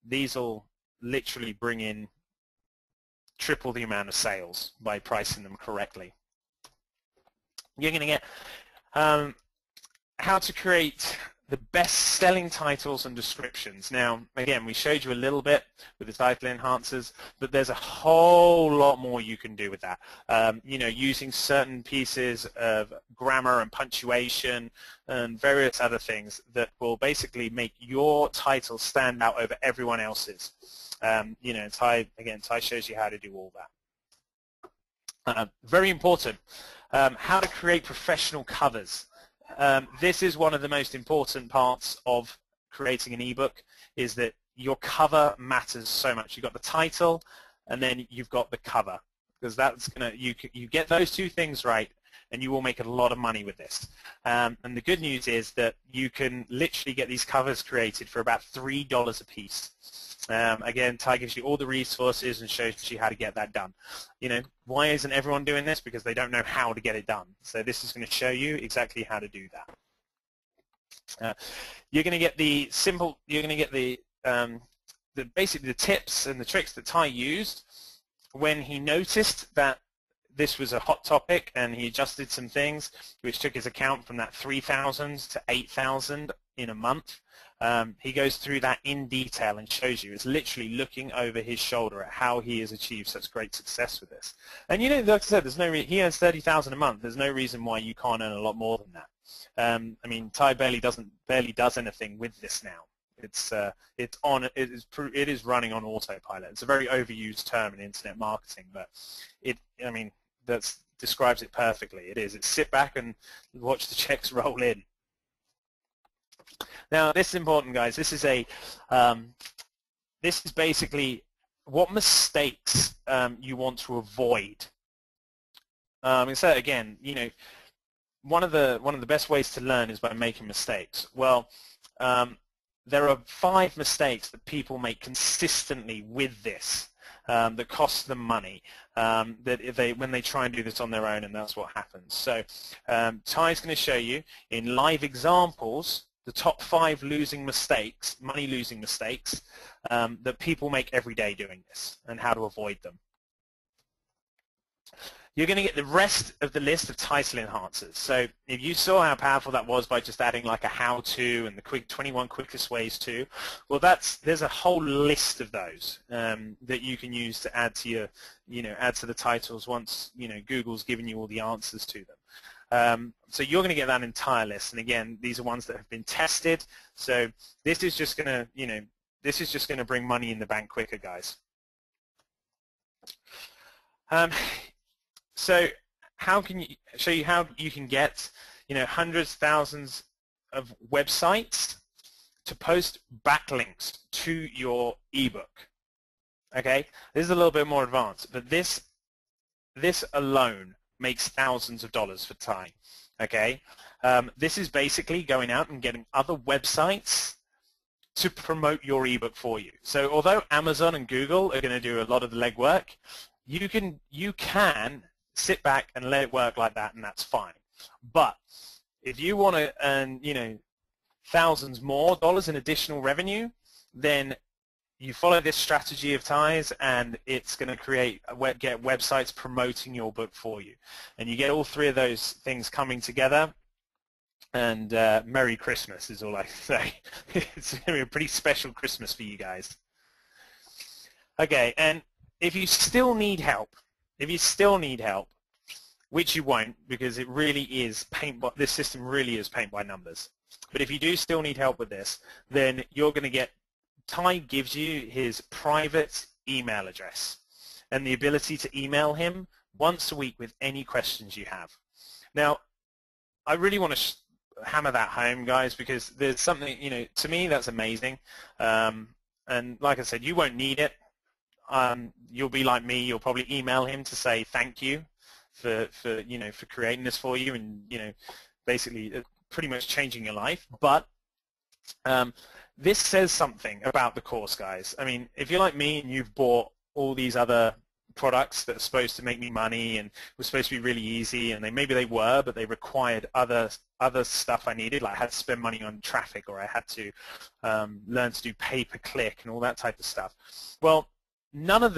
These will literally bring in triple the amount of sales by pricing them correctly. You're going to get how to create the best-selling titles and descriptions. Now, again, we showed you a little bit with the title enhancers, but there's a whole lot more you can do with that. Using certain pieces of grammar and punctuation and various other things that will basically make your title stand out over everyone else's. You know, Ty shows you how to do all that. Very important, how to create professional covers. This is one of the most important parts of creating an ebook, is that your cover matters so much. You've got the title, and then you've got the cover, because that's gonna, you get those two things right, and you will make a lot of money with this. And the good news is that you can literally get these covers created for about $3 a piece. Again, Ty gives you all the resources and shows you how to get that done. You know, why isn't everyone doing this? Because they don't know how to get it done. So this is going to show you exactly how to do that. You're going to get the simple, you're going to get the basically the tips and the tricks that Ty used when he noticed that this was a hot topic, and he adjusted some things which took his account from that 3,000 to 8,000 in a month. He goes through that in detail and shows you. It's literally looking over his shoulder at how he has achieved such great success with this. And you know, like I said, there's no he earns 30,000 a month. There's no reason why you can't earn a lot more than that. I mean, Ty barely does anything with this now. It is running on autopilot. It's a very overused term in internet marketing, but I mean, that describes it perfectly. It is. It's sit back and watch the checks roll in. Now, this is important, guys. This is basically what mistakes you want to avoid. So again, you know, one of the best ways to learn is by making mistakes. Well, there are 5 mistakes that people make consistently with this that cost them money, when they try and do this on their own, and that's what happens. So Ty's going to show you in live examples the top 5 money-losing mistakes that people make every day doing this, and how to avoid them. You're going to get the rest of the list of title enhancers. So if you saw how powerful that was by just adding like a how-to and the 21 quickest ways to, well, there's a whole list of those that you can use to add to your, add to the titles once, Google's given you all the answers to them. So you're going to get that entire list. And again, these are ones that have been tested. So this is just going to, bring money in the bank quicker, guys. So how can you show you how you can get, hundreds, thousands of websites to post backlinks to your ebook? Okay, this is a little bit more advanced, but this alone makes thousands of dollars for Ty. Okay, this is basically going out and getting other websites to promote your ebook for you. So although Amazon and Google are going to do a lot of the legwork, you can sit back and let it work like that, and that's fine. But if you want to earn, thousands more dollars in additional revenue, then you follow this strategy of Ty's, and it's going to get websites promoting your book for you. And you get all 3 of those things coming together, and Merry Christmas is all I say. It's going to be a pretty special Christmas for you guys. Okay, and if you still need help, which you won't, because it really is this system really is paint by numbers. But if you do still need help with this, then you're going to get, Ty gives you his private email address and the ability to email him once a week with any questions you have. Now, I really want to hammer that home, guys, because there's something, to me that's amazing. And like I said, you won't need it. You'll be like me. You'll probably email him to say thank you for creating this for you, and basically pretty much changing your life. But this says something about the course, guys. I mean, if you're like me and you've bought all these other products that are supposed to make me money and were supposed to be really easy, and maybe they were, but they required other stuff I needed, like I had to spend money on traffic, or I had to learn to do pay-per-click and all that type of stuff. Well, none of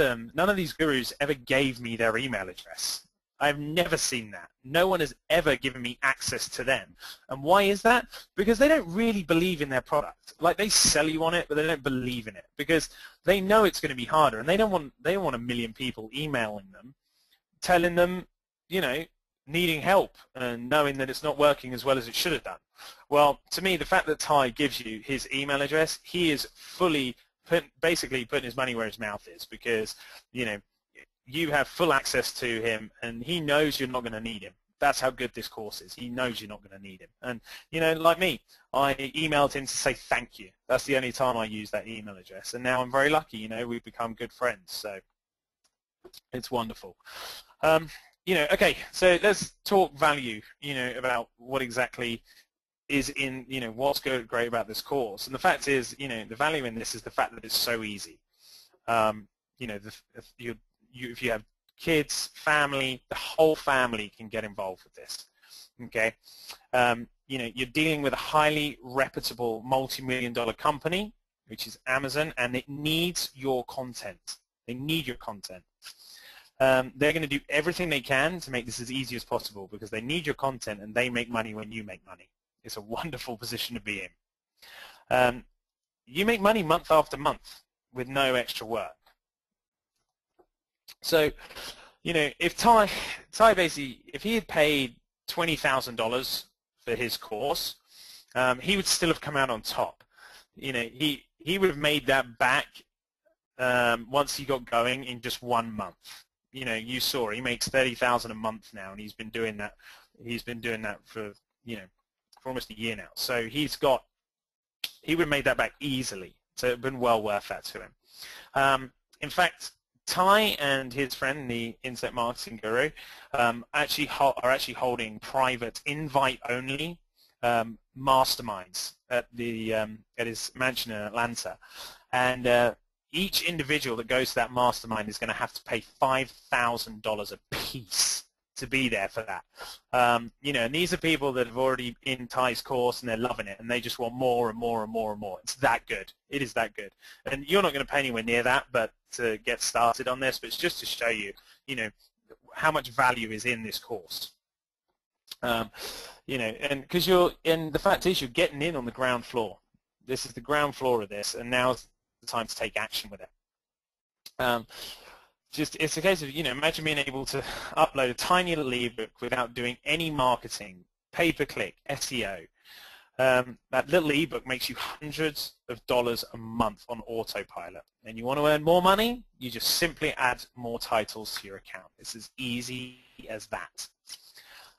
these gurus ever gave me their email address. I've never seen that. No one has ever given me access to them. And why is that? Because they don't really believe in their product. Like, they sell you on it, but they don't believe in it, because they know it's going to be harder, and they don't want a million people emailing them, telling them, needing help and knowing that it's not working as well as it should have done. Well, to me, the fact that Ty gives you his email address, he is fully basically putting his money where his mouth is, because you have full access to him, and he knows you're not going to need him. That's how good this course is. He knows you're not going to need him. And, like me, I emailed him to say thank you. That's the only time I use that email address. And now I'm very lucky, we've become good friends. So it's wonderful. Okay, so let's talk value, about what exactly is in, what's great about this course. And the fact is, the value in this is the fact that it's so easy. If you have kids, family, the whole family can get involved with this. Okay, you're dealing with a highly reputable multi-million-dollar company, which is Amazon, and it needs your content. They need your content. They're going to do everything they can to make this as easy as possible, because they need your content, and they make money when you make money. It's a wonderful position to be in. You make money month after month with no extra work. So, if Ty basically, if he had paid $20,000 for his course, he would still have come out on top. He would have made that back once he got going in just 1 month. You saw he makes $30,000 a month now, and he's been doing that. He's been doing that for for almost a year now. So he would have made that back easily. So it would have been well worth that to him. In fact, Ty and his friend, the internet marketing guru, are actually holding private invite-only masterminds at his mansion in Atlanta, and each individual that goes to that mastermind is going to have to pay $5,000 a piece to be there for that. And these are people that have already in Ty's course, and they're loving it, and they just want more and more and more and more. It's that good. It is that good. And you're not going to pay anywhere near that, but to get started on this, but it's just to show you, how much value is in this course. And because the fact is, you're getting in on the ground floor. This is the ground floor of this, and now's the time to take action with it. It's a case of, imagine being able to upload a tiny little ebook without doing any marketing, pay-per-click, SEO. That little ebook makes you hundreds of dollars a month on autopilot. And you want to earn more money, you just simply add more titles to your account. It's as easy as that.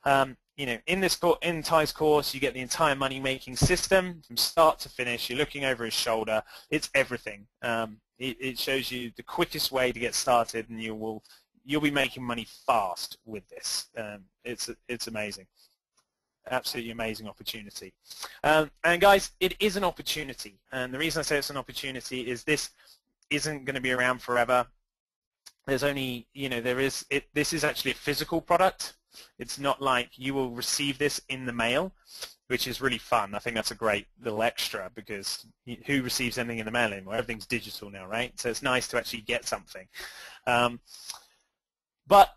In Ty's course, you get the entire money-making system from start to finish. You're looking over his shoulder. It's everything. It shows you the quickest way to get started, and you'll be making money fast with this. It's amazing. Absolutely amazing opportunity. And guys, it is an opportunity. And the reason I say it's an opportunity is this isn't going to be around forever. There's only, this is actually a physical product. It's not like you will receive this in the mail, which is really fun. I think that's a great little extra, because who receives anything in the mail anymore? Everything's digital now, right? So it's nice to actually get something. But,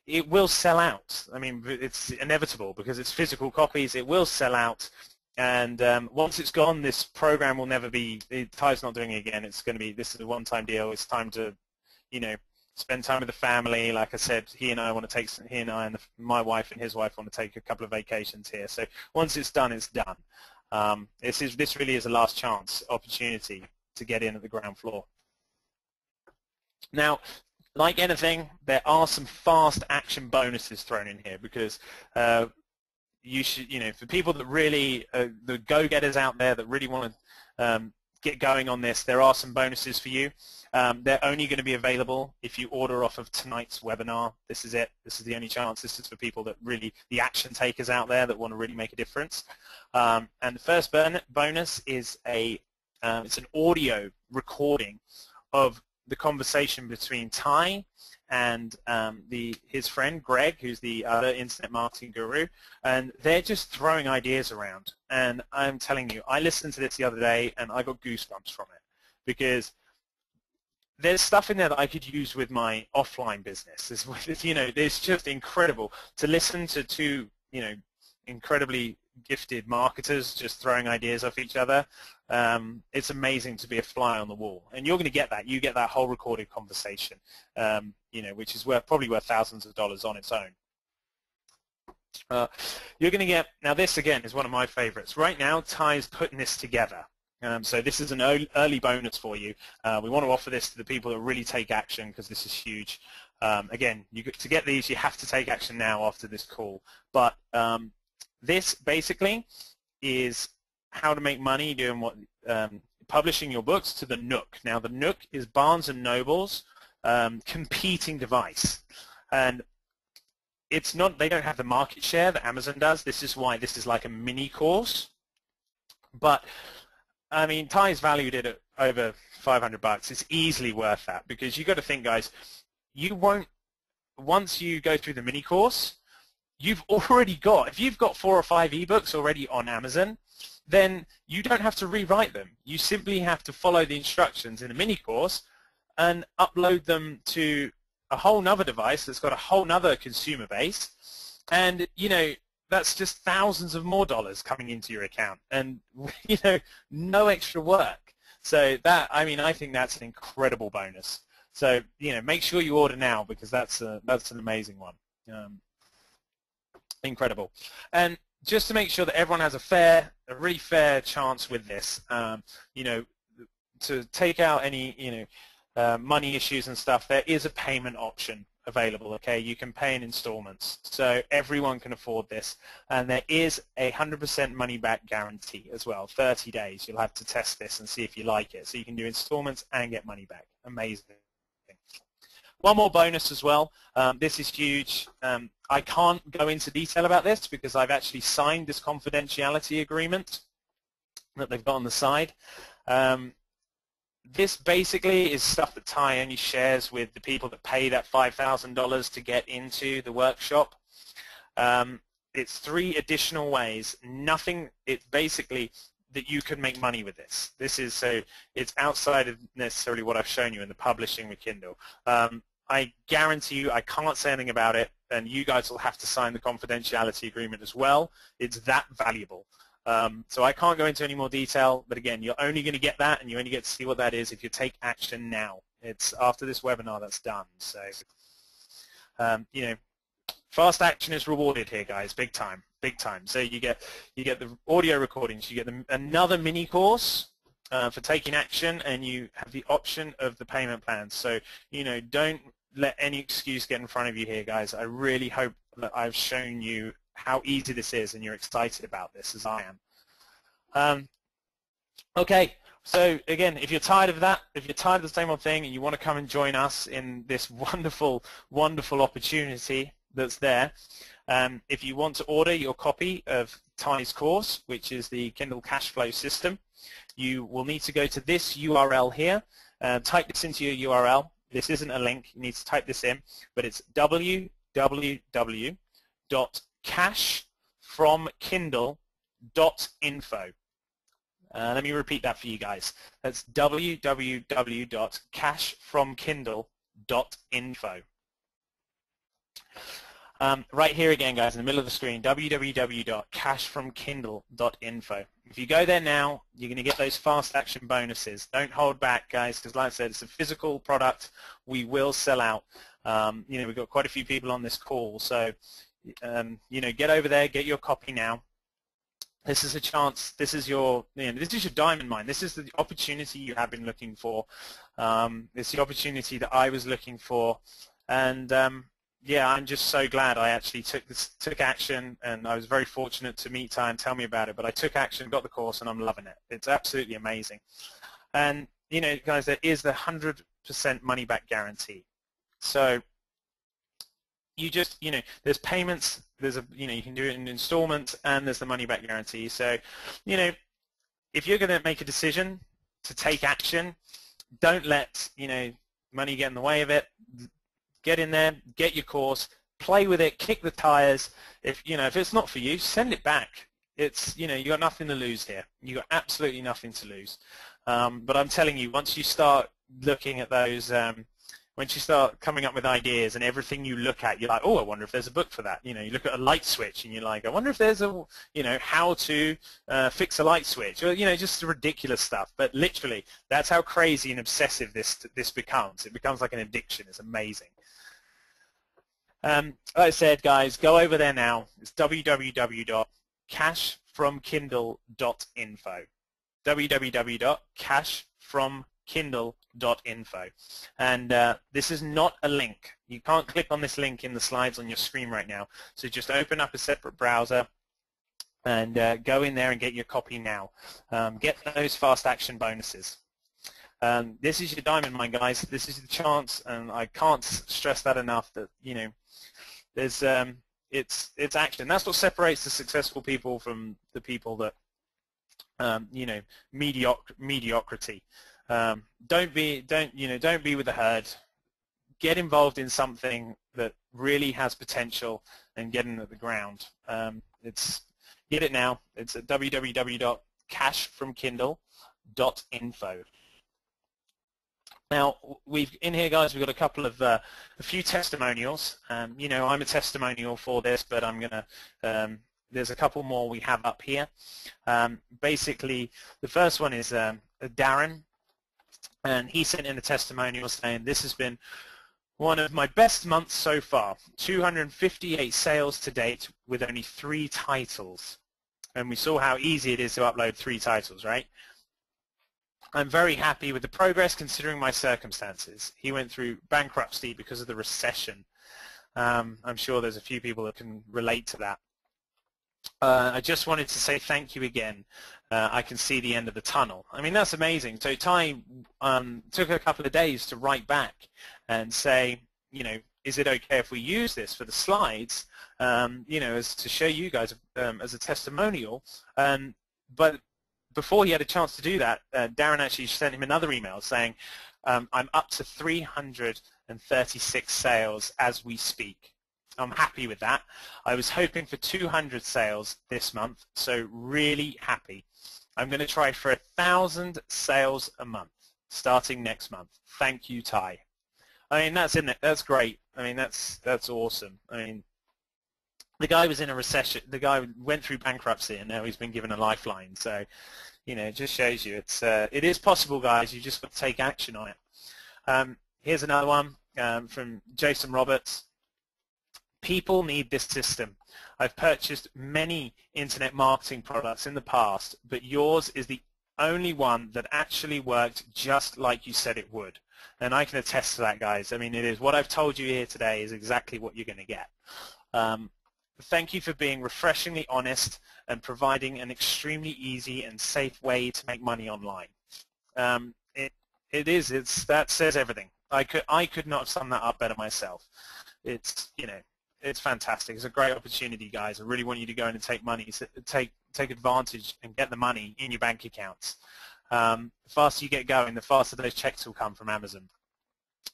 it will sell out. I mean, it's inevitable because it's physical copies. It will sell out. And once it's gone, this program will never be, Ty's not doing it again. It's going to be, this is a one-time deal. It's time to, spend time with the family. Like I said, he and I and my wife and his wife want to take a couple of vacations here. So once it's done, it's done. This really is a last chance opportunity to get in at the ground floor. Now, like anything, there are some fast action bonuses thrown in here, because you should, for people that really, the go-getters out there that really want to get going on this, there are some bonuses for you. They're only going to be available if you order off of tonight's webinar. This is it. This is the only chance. This is for people that really, the action takers out there that want to really make a difference. And the first bonus is it's an audio recording of the conversation between Ty and his friend Greg, who's the other internet marketing guru, and they're just throwing ideas around. And I'm telling you, I listened to this the other day and I got goosebumps from it, because there's stuff in there that I could use with my offline business. It's just incredible to listen to two, incredibly gifted marketers just throwing ideas off each other. It's amazing to be a fly on the wall, and you're going to get that. You get that whole recorded conversation, which is probably worth thousands of dollars on its own. You're going to get, now this again is one of my favorites. Right now, Ty's putting this together. So this is an early bonus for you. We want to offer this to the people that really take action because this is huge. Again, to get these, you have to take action now after this call. But this basically is how to make money doing what publishing your books to the Nook. Now the Nook is Barnes and Noble's competing device, and it's not. They don't have the market share that Amazon does. This is why this is like a mini course. But I mean, Ty's valued it at over $500. It's easily worth that because you got to think, guys. You won't. Once you go through the mini course, you've already got. If you've got 4 or 5 ebooks already on Amazon, then you don't have to rewrite them. You simply have to follow the instructions in a mini course and upload them to a whole nother device that's got a whole nother consumer base, and that's just thousands of more dollars coming into your account, and no extra work. So that, I mean, I think that's an incredible bonus. So make sure you order now because that's an amazing one. Incredible. And just to make sure that everyone has a really fair chance with this, to take out any money issues and stuff, there is a payment option available. Okay, you can pay in installments, so everyone can afford this, and there is a 100% money back guarantee as well. 30 days. You'll have to test this and see if you like it. So you can do installments and get money back. Amazing. One more bonus as well. This is huge. I can't go into detail about this because I've actually signed this confidentiality agreement that they've got on the side. This basically is stuff that Ty only shares with the people that pay that $5,000 to get into the workshop. It's 3 additional ways. It's basically that you can make money with this. It's outside of necessarily what I've shown you in the publishing with Kindle. I guarantee you I can't say anything about it, and you guys will have to sign the confidentiality agreement as well. It's that valuable. So I can't go into any more detail, but again, you're only going to get that, and you only get to see what that is if you take action now. It's after this webinar that's done. So, fast action is rewarded here, guys, big time, big time. So you get the audio recordings, you get another mini course for taking action, and you have the option of the payment plans. So don't let any excuse get in front of you here, guys. I really hope that I've shown you how easy this is and you're excited about this as I am. Okay, so again, if you're tired of that, if you're tired of the same old thing and you want to come and join us in this wonderful, wonderful opportunity that's there, if you want to order your copy of Ty's course, which is the Kindle cash flow system, you will need to go to this URL here. Type this into your URL. This isn't a link. You need to type this in, but it's www.cashfromkindle.info. Let me repeat that for you guys. That's www.cashfromkindle.info. Right here again, guys, in the middle of the screen, www.cashfromkindle.info. If you go there now, you're going to get those fast action bonuses. Don't hold back, guys, because like I said, it's a physical product. We will sell out. We've got quite a few people on this call, so get over there, get your copy now. This is a chance. This is your diamond mine. This is the opportunity you have been looking for. It's the opportunity that I was looking for, and yeah, I'm just so glad I actually took action, and I was very fortunate to meet Ty and tell me about it. But I took action, got the course, and I'm loving it. It's absolutely amazing. And guys, there is the 100% money back guarantee. So you just, there's payments, there's you can do it in installments, and there's the money back guarantee. So, if you're going to make a decision to take action, don't let, money get in the way of it. Get in there, get your course, play with it, kick the tires. If it's not for you, send it back. It's, you got nothing to lose here. You got absolutely nothing to lose. But I'm telling you, once you start looking at those, once you start coming up with ideas and everything you look at, you're like, oh, I wonder if there's a book for that. You look at a light switch and you're like, I wonder if there's a, how to fix a light switch, or just ridiculous stuff. But literally, that's how crazy and obsessive this becomes. It becomes like an addiction. It's amazing. Like I said, guys, go over there now. It's www.cashfromkindle.info. www.cashfromkindle.info. And this is not a link. You can't click on this link in the slides on your screen right now. So just open up a separate browser and go in there and get your copy now. Get those fast action bonuses. This is your diamond mine, guys. This is the chance, and I can't stress that enough, that, you know, there's it's action. That's what separates the successful people from the people that you know, mediocrity. Don't be with the herd. Get involved in something that really has potential and get in at the ground. Get it now. It's at www.cashfromkindle.info. Now, in here, guys, we've got a couple of a few testimonials. You know, I'm a testimonial for this, but I'm gonna. There's a couple more we have up here. Basically, the first one is Darren, and he sent in a testimonial saying, "This has been one of my best months so far. 258 sales to date with only 3 titles." And we saw how easy it is to upload 3 titles, right? "I'm very happy with the progress considering my circumstances." He went through bankruptcy because of the recession. I'm sure there's a few people that can relate to that. "I just wanted to say thank you again. I can see the end of the tunnel." I mean, that's amazing. So Ty took a couple of days to write back and say, you know, is it okay if we use this for the slides, you know, as to show you guys as a testimonial? But before he had a chance to do that, Darren actually sent him another email saying, "I'm up to 336 sales as we speak. I'm happy with that. I was hoping for 200 sales this month, so really happy. I'm going to try for 1,000 sales a month starting next month. Thank you, Ty." I mean, that's great. I mean, that's awesome. I mean, the guy was in a recession. The guy went through bankruptcy, and now he's been given a lifeline. So, you know, it just shows you it is possible, guys. You just got to take action on it. Here's another one from Jason Roberts. "People need this system. I've purchased many internet marketing products in the past, but yours is the only one that actually worked just like you said it would." And I can attest to that, guys. I mean, it is what I've told you here today is exactly what you're going to get. "Thank you for being refreshingly honest and providing an extremely easy and safe way to make money online." That says everything. I could not have summed that up better myself. It's, you know, it's fantastic. It's a great opportunity, guys. I really want you to go in and take advantage and get the money in your bank accounts. The faster you get going, the faster those checks will come from Amazon.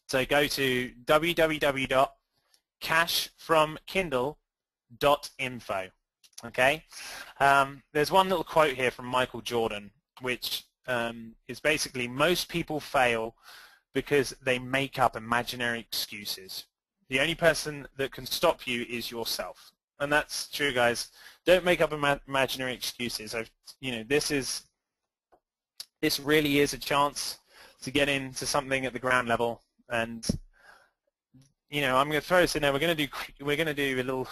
So go to www.cashfromkindle.info. Okay. There's one little quote here from Michael Jordan, which is basically, "Most people fail because they make up imaginary excuses. The only person that can stop you is yourself." And that's true, guys. Don't make up imaginary excuses. You know, this really is a chance to get into something at the ground level. And, you know, I'm going to throw this in there. We're going to do a little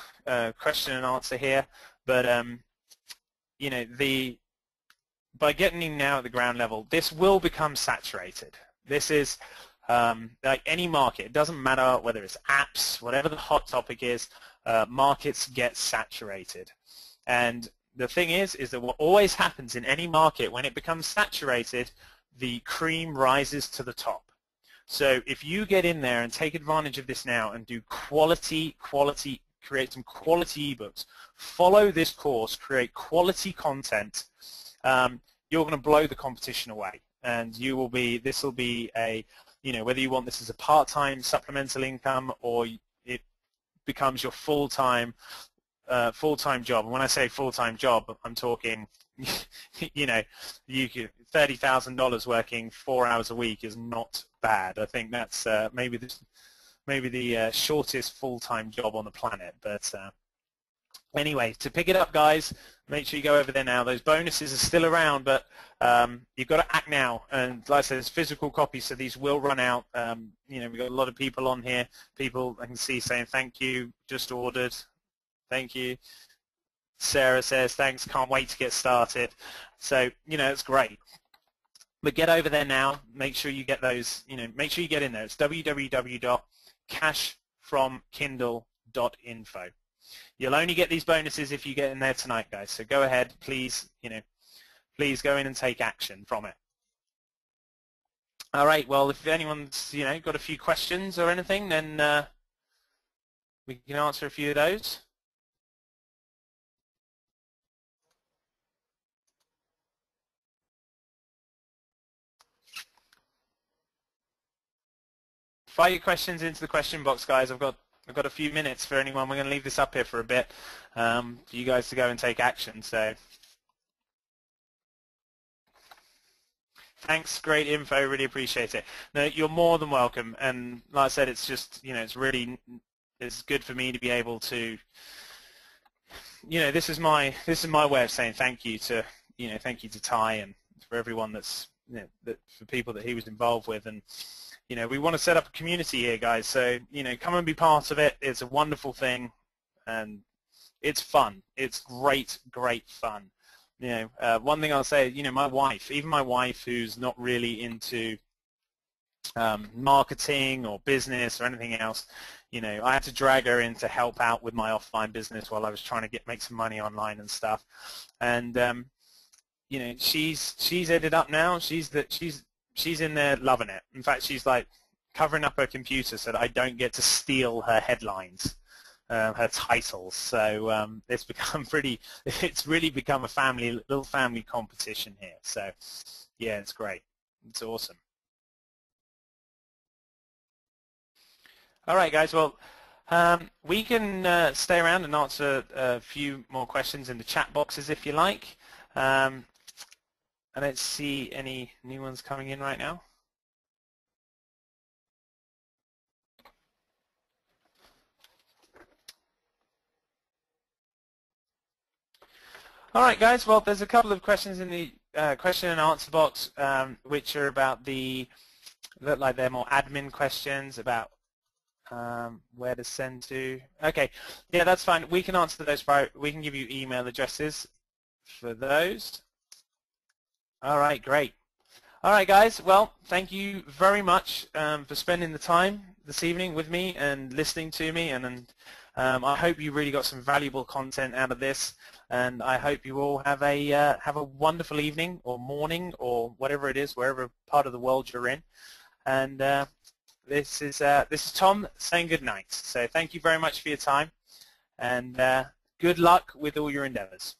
question and answer here. But you know, by getting in now at the ground level, this will become saturated. This is like any market. It doesn't matter whether it's apps, whatever the hot topic is, markets get saturated. And the thing is that what always happens in any market, when it becomes saturated, the cream rises to the top. So if you get in there and take advantage of this now and do create some quality ebooks, follow this course, create quality content, you're going to blow the competition away. And this will be a, you know, whether you want this as a part-time supplemental income or it becomes your full-time job. And when I say full-time job, I'm talking, you know, you could $30,000 working 4 hours a week is not bad. I think that's maybe the shortest full-time job on the planet. But anyway, to pick it up, guys, make sure you go over there now. Those bonuses are still around, but you've got to act now. And like I said, it's physical copies, so these will run out. You know, we've got a lot of people on here. People I can see saying thank you, just ordered, thank you. Sarah says, thanks, can't wait to get started. So, it's great. But get over there now. Make sure you get those, make sure you get in there. It's www.cashfromkindle.info. You'll only get these bonuses if you get in there tonight, guys. So go ahead, please, please go in and take action from it. All right, well, if anyone's, got a few questions or anything, then we can answer a few of those. Fire your questions into the question box, guys. I've got a few minutes for anyone. We're going to leave this up here for a bit for you guys to go and take action. So, thanks, great info. Really appreciate it. No, you're more than welcome. And like I said, it's just it's good for me to be able to. This is my way of saying thank you to thank you to Ty and for everyone that's for people that he was involved with. And we want to set up a community here, guys. So, come and be part of it. It's a wonderful thing, and it's fun. It's great, great fun. One thing I'll say, my wife, even my wife who's not really into marketing or business or anything else, I had to drag her in to help out with my offline business while I was trying to make some money online and stuff. And, she's ended up now. She's in there loving it. In fact, she's like covering up her computer so that I don't get to steal her headlines, her titles. So it's really become a little family competition here. So yeah, it's great. It's awesome. All right, guys. Well, we can stay around and answer a few more questions in the chat boxes if you like. I don't see any new ones coming in right now. All right, guys. Well, there's a couple of questions in the question and answer box, which are about look like they're more admin questions about where to send to. Okay, yeah, that's fine. We can answer those. We can give you email addresses for those. All right, great. All right, guys. Well, thank you very much for spending the time this evening with me and listening to me. And I hope you really got some valuable content out of this. And I hope you all have a wonderful evening or morning or whatever it is, wherever part of the world you're in. And this is Tom saying good night. So thank you very much for your time, and good luck with all your endeavors.